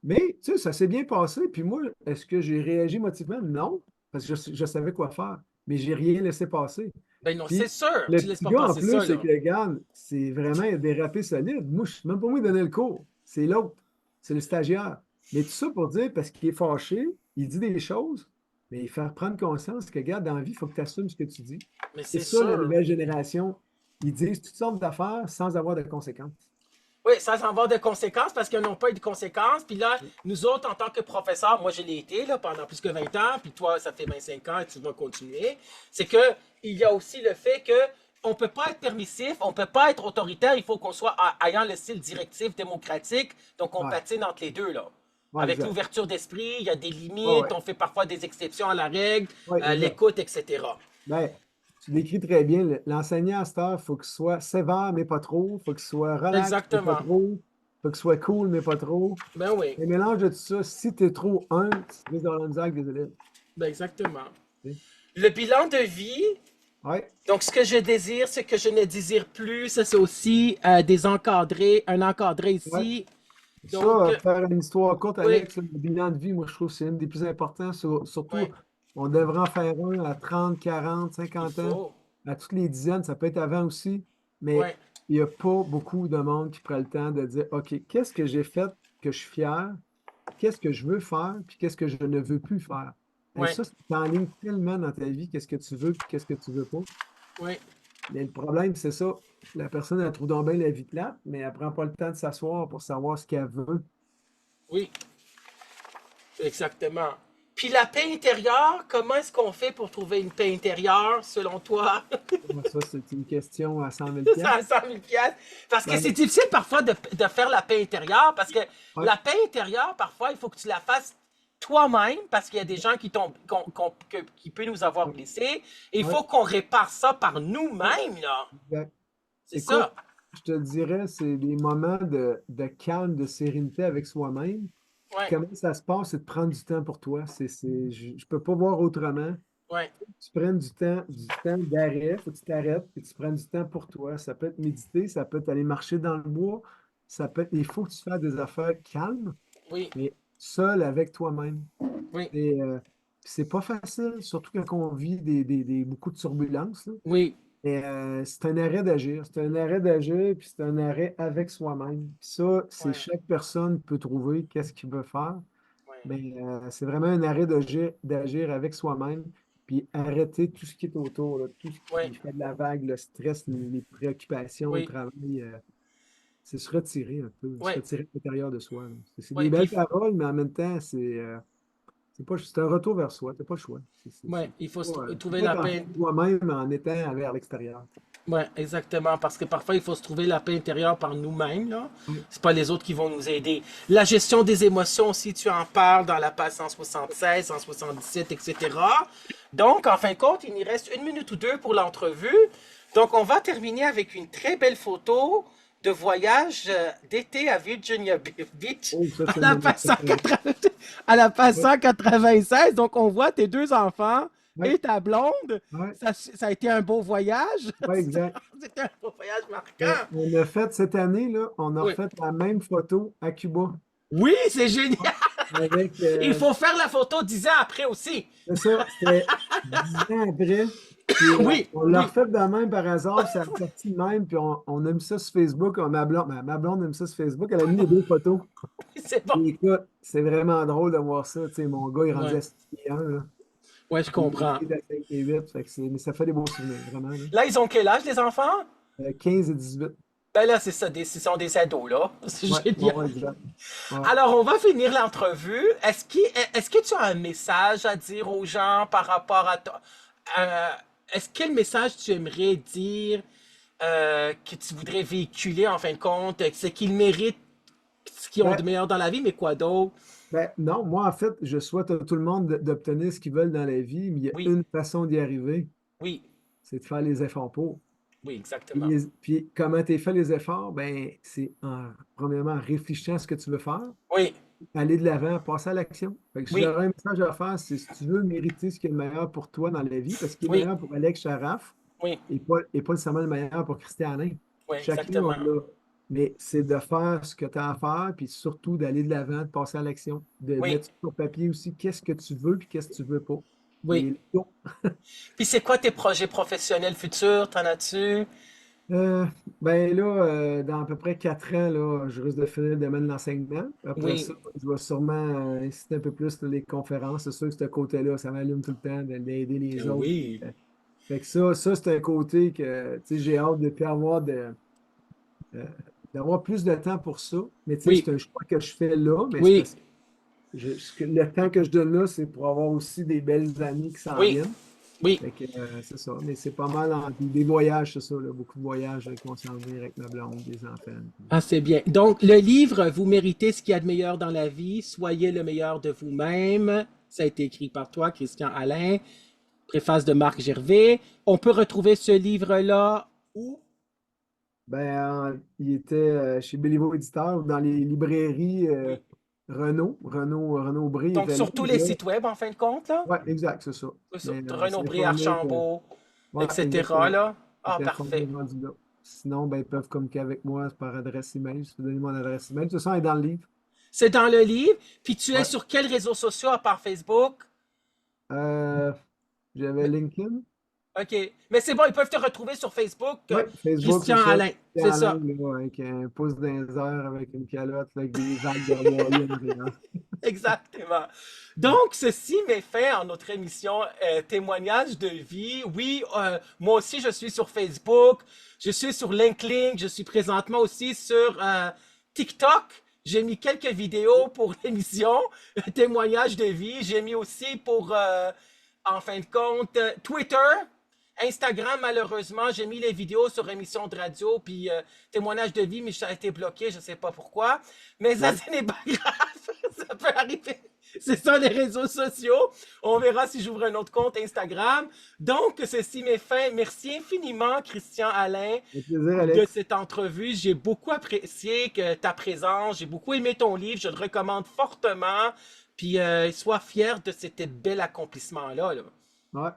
Mais, tu sais, ça s'est bien passé. Puis moi, est-ce que j'ai réagi émotivement? Non, parce que je savais quoi faire. Mais j'ai rien laissé passer. Ben non, c'est Puis sûr. le Tu laisses petit pas gars, en passer plus, ça, c'est là. que, regarde, c'est vraiment un dérapé solide. Moi, je suis même pas moi qui donner le cours. C'est l'autre. C'est le stagiaire. Mais tout ça pour dire, parce qu'il est fâché, il dit des choses. Mais faire prendre conscience que, regarde, dans la vie, il faut que tu assumes ce que tu dis. Mais C'est c'est ça, la sûr. nouvelle génération. Ils disent toutes sortes d'affaires sans avoir de conséquences. Oui, ça va avoir des conséquences parce qu'ils n'ont pas eu de conséquences. Puis là, nous autres, en tant que professeurs, moi je l'ai été là, pendant plus que 20 ans, puis toi, ça fait 25 ans et tu vas continuer. C'est que il y a aussi le fait que on peut pas être permissif, on peut pas être autoritaire, il faut qu'on soit ayant le style directif démocratique, donc on Ouais, patine entre les deux là. ouais, Avec exact. l'ouverture d'esprit, il y a des Ouais, limites, ouais, on fait parfois des exceptions à la règle, ouais, exact. l'écoute, etc. Ben, tu décris très bien. L'enseignant à cette heure, il faut qu'il soit sévère, mais pas trop. Il faut qu'il soit relax, mais pas Exactement. trop. Il faut qu'il soit cool, mais pas trop. Ben oui, Le mélange de tout ça, si tu es trop un, tu risques d'avoir la misère avec des élèves. ben exactement. Tu sais. Le bilan de vie, Ouais, donc, ce que je désire, ce que je ne désire plus, ça c'est aussi des encadrés, un encadré ouais. ici. Ça, Donc, faire une histoire courte, oui, Alex, là, le bilan de vie, moi, je trouve que c'est une des plus importantes. Surtout, oui, on devrait en faire un à 30, 40, il 50 ans, faut. à toutes les dizaines, ça peut être avant aussi, mais Oui, il n'y a pas beaucoup de monde qui prend le temps de dire, OK, qu'est-ce que j'ai fait que je suis fier? Qu'est-ce que je veux faire? Puis qu'est-ce que je ne veux plus faire? Et oui, ça, c'est en ligne tellement dans ta vie, qu'est-ce que tu veux, puis qu'est-ce que tu veux pas. oui, Mais le problème, c'est ça. La personne, elle trouve donc bien la vie plate, mais elle prend pas le temps de s'asseoir pour savoir ce qu'elle veut. oui, exactement. Puis la paix intérieure, comment est-ce qu'on fait pour trouver une paix intérieure, selon toi? Moi, ça, c'est une question à 100 000 Ça à 100 000 piastres. Parce que c'est Ben, difficile parfois de faire la paix intérieure, parce que ouais, la paix intérieure, parfois, il faut que tu la fasses toi-même, parce qu'il y a des gens qui peuvent nous avoir ouais, blessés, et il ouais, faut qu'on répare ça par nous-mêmes, là. exact. C'est Écoute, ça. je te dirais, c'est des moments de calme, de sérénité avec soi-même. Puis Ouais, comment ça se passe, c'est de prendre du temps pour toi. Je ne peux pas voir autrement. ouais, Tu prennes du temps d'arrêt, faut que tu t'arrêtes, et tu prennes du temps pour toi. Ça peut être méditer, ça peut être aller marcher dans le bois, ça peut être, il faut que tu fasses des affaires calmes, oui, mais seul avec toi-même. oui, Et c'est pas facile, surtout quand on vit beaucoup de turbulences, là. oui, Et c'est un arrêt d'agir. C'est un arrêt d'agir, puis c'est un arrêt avec soi-même. Puis ça, c'est ouais, chaque personne peut trouver qu'est-ce qu'il veut faire. ouais, Mais c'est vraiment un arrêt d'agir avec soi-même, puis arrêter tout ce qui est autour, là, tout ce ouais, qui fait de la vague, le stress, les préoccupations, le oui, travail. C'est se retirer un peu, se ouais, retirer à l'intérieur de soi, là. C'est des ouais, puis belles paroles, mais en même temps, c'est pas, c'est un retour vers soi. T'as pas le choix. ouais, il faut Tu peux trouver pas la être en paix paix. avec toi-même en étant vers l'extérieur. Ouais, exactement, parce que parfois il faut se trouver la paix intérieure par nous-mêmes, là. Oui, C'est pas les autres qui vont nous aider. La gestion des émotions aussi, tu en parles dans la page 176, 177, etc. Donc, en fin de compte, il nous reste une minute ou deux pour l'entrevue. Donc, on va terminer avec une très belle photo de voyage d'été à Virginia Beach oh, ça, à c'est une la de mes page préférées. 180 à la page Oui, 196. Donc, on voit tes deux enfants oui, et ta blonde. oui, Ça a été un beau voyage. oui, exact. C'était un beau voyage Ben, marquant. on a fait cette année, là, on a Oui. refait la même photo à Cuba. Oui, c'est génial. Avec, Il faut faire la photo 10 ans après aussi. c'est ça, c'était 10 ans après. Puis Oui, on l'a oui. refait de même par hasard, puis ça a sorti de même, puis on a mis ça sur Facebook. Ma blonde a mis ça sur Facebook, elle a mis les deux photos. C'est bon. Et écoute, c'est vraiment drôle de voir ça. Tu sais, mon gars, il est rendu Ouais. à 6 et 1, là. Ouais, je Puis les comprends. filles à 5 et 8, fait que mais ça fait des beaux souvenirs, vraiment, là. Là, ils ont quel âge, les enfants? 15 et 18. Ben là, c'est ça, ce sont des ados, là. C'est Ouais, ouais, génial. ouais, exact. Ouais. Alors, on va finir l'entrevue. Est-ce que tu as un message à dire aux gens par rapport à toi? Euh, quel message tu aimerais dire que tu voudrais véhiculer en fin de compte? C'est qu'ils méritent ce qu'ils ont de Ben, meilleur dans la vie, mais quoi d'autre? non, moi, en fait, je souhaite à tout le monde d'obtenir ce qu'ils veulent dans la vie, mais il y a Oui, une façon d'y arriver, oui, c'est de faire les efforts pour. oui, Puis, exactement. comment tu fait les efforts? Ben, c'est premièrement, en réfléchissant à ce que tu veux faire, Oui, aller de l'avant, passer à l'action. Fait que si oui, j'aurais un message à faire, c'est si tu veux mériter ce qui est le meilleur pour toi dans la vie, parce qu'il est oui, meilleur pour Alex Charaf oui, et pas nécessairement le meilleur pour Christianin. oui, Chacun, on exactement. l'a. Mais c'est de faire ce que tu as à faire, puis surtout d'aller de l'avant, de passer à l'action, de Oui, mettre sur papier aussi qu'est-ce que tu veux, puis qu'est-ce que tu veux pas. oui. Et let's go. Puis c'est quoi tes projets professionnels futurs? T'en as-tu? Euh, ben là, dans à peu près 4 ans, là, je risque de finir le domaine de l'enseignement. Après ça, Oui, je vais sûrement inciter un peu plus sur les conférences. C'est sûr que ce côté-là, ça m'allume tout le temps d'aider les autres. oui, Fait que ça c'est un côté que tu sais, j'ai hâte de plus avoir euh, d'avoir plus de temps pour ça. Mais tu sais, oui, c'est un choix que je fais là, mais c'est oui, parce que le temps que je donne là, c'est pour avoir aussi des belles années qui s'en oui, viennent. oui. Fait que c'est ça. Mais c'est pas mal puis des voyages, c'est ça, là, beaucoup de voyages qui vont s'en venir avec ma blonde, des enfants. Ah, c'est bien. Donc, le livre, Vous méritez ce qu'il y a de meilleur dans la vie, soyez le meilleur de vous-même. Ça a été écrit par toi, Christian Alain, préface de Marc Gervais. On peut retrouver ce livre-là où? Il était chez Béliveau Éditeur ou dans les librairies Oui. Renaud Bré Donc, était là. sur tous Mais les là, sites web, en fin de compte, là? ouais, exact, c'est ça. Sur Mais c'est Renaud-Bré, informé Archambault, ouais, etc., exactement. là? Ah, C'est informé parfait. rendu là. Sinon, ben, ils peuvent communiquer avec moi par adresse email. Je peux donner mon adresse email. Tout ça est dans le livre. C'est dans le livre. Puis tu es Ouais. sur quels réseaux sociaux à part Facebook? Euh, J'avais Mais- LinkedIn. OK. Mais c'est bon, ils peuvent te retrouver sur Facebook, Oui, Facebook, c'est Christian ça. Alain. C'est C'est Alain, ça. là, avec un pouce dans les airs, avec une calotte, là, avec des vagues de Hawaï en arrière. Exactement. Ouais. Donc, ceci met fin à notre émission Témoignage de vie. Oui, moi aussi, je suis sur Facebook, je suis sur LinkedIn, je suis présentement aussi sur TikTok. J'ai mis quelques vidéos pour l'émission Témoignage de vie. J'ai mis aussi pour, en fin de compte, Twitter. Instagram, malheureusement, j'ai mis les vidéos sur émission de radio, puis témoignage de vie, mais ça a été bloqué, je ne sais pas pourquoi. Mais ça, Ouais. ce n'est pas grave, ça peut arriver. C'est ça les réseaux sociaux. On verra si j'ouvre un autre compte Instagram. Donc, ceci met fin. Merci infiniment, Christian Alain, Avec plaisir, de Alex. cette entrevue. J'ai beaucoup apprécié ta présence. J'ai beaucoup aimé ton livre. Je le recommande fortement. Puis, sois fier de cet bel accomplissement-là, là. Ouais.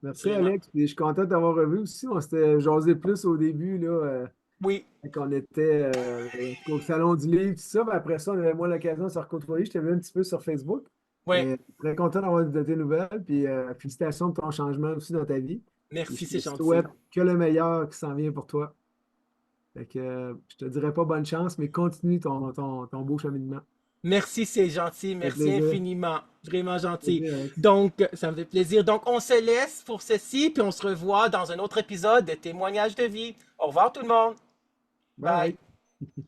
Merci, Vraiment. Alex. Puis je suis content de t'avoir revu aussi. On s'était jasé plus au début, là, Oui, quand on était au Salon du Livre, tout ça. Mais après ça, on avait moins l'occasion de se recôtoyer. Je t'ai vu un petit peu sur Facebook. oui. Mais très content d'avoir de tes nouvelles. Puis félicitations de ton changement aussi dans ta vie. Puis Merci, je c'est te gentil. souhaite que le meilleur qui s'en vient pour toi. Fait que je te dirais pas bonne chance, mais continue ton beau cheminement. Merci, c'est gentil. Ça fait Merci plaisir. infiniment. Vraiment gentil. Plaisir, Alex. Donc, ça me fait plaisir. Donc, on se laisse pour ceci, puis on se revoit dans un autre épisode de Témoignages de vie. Au revoir tout le monde. Bye. Bye.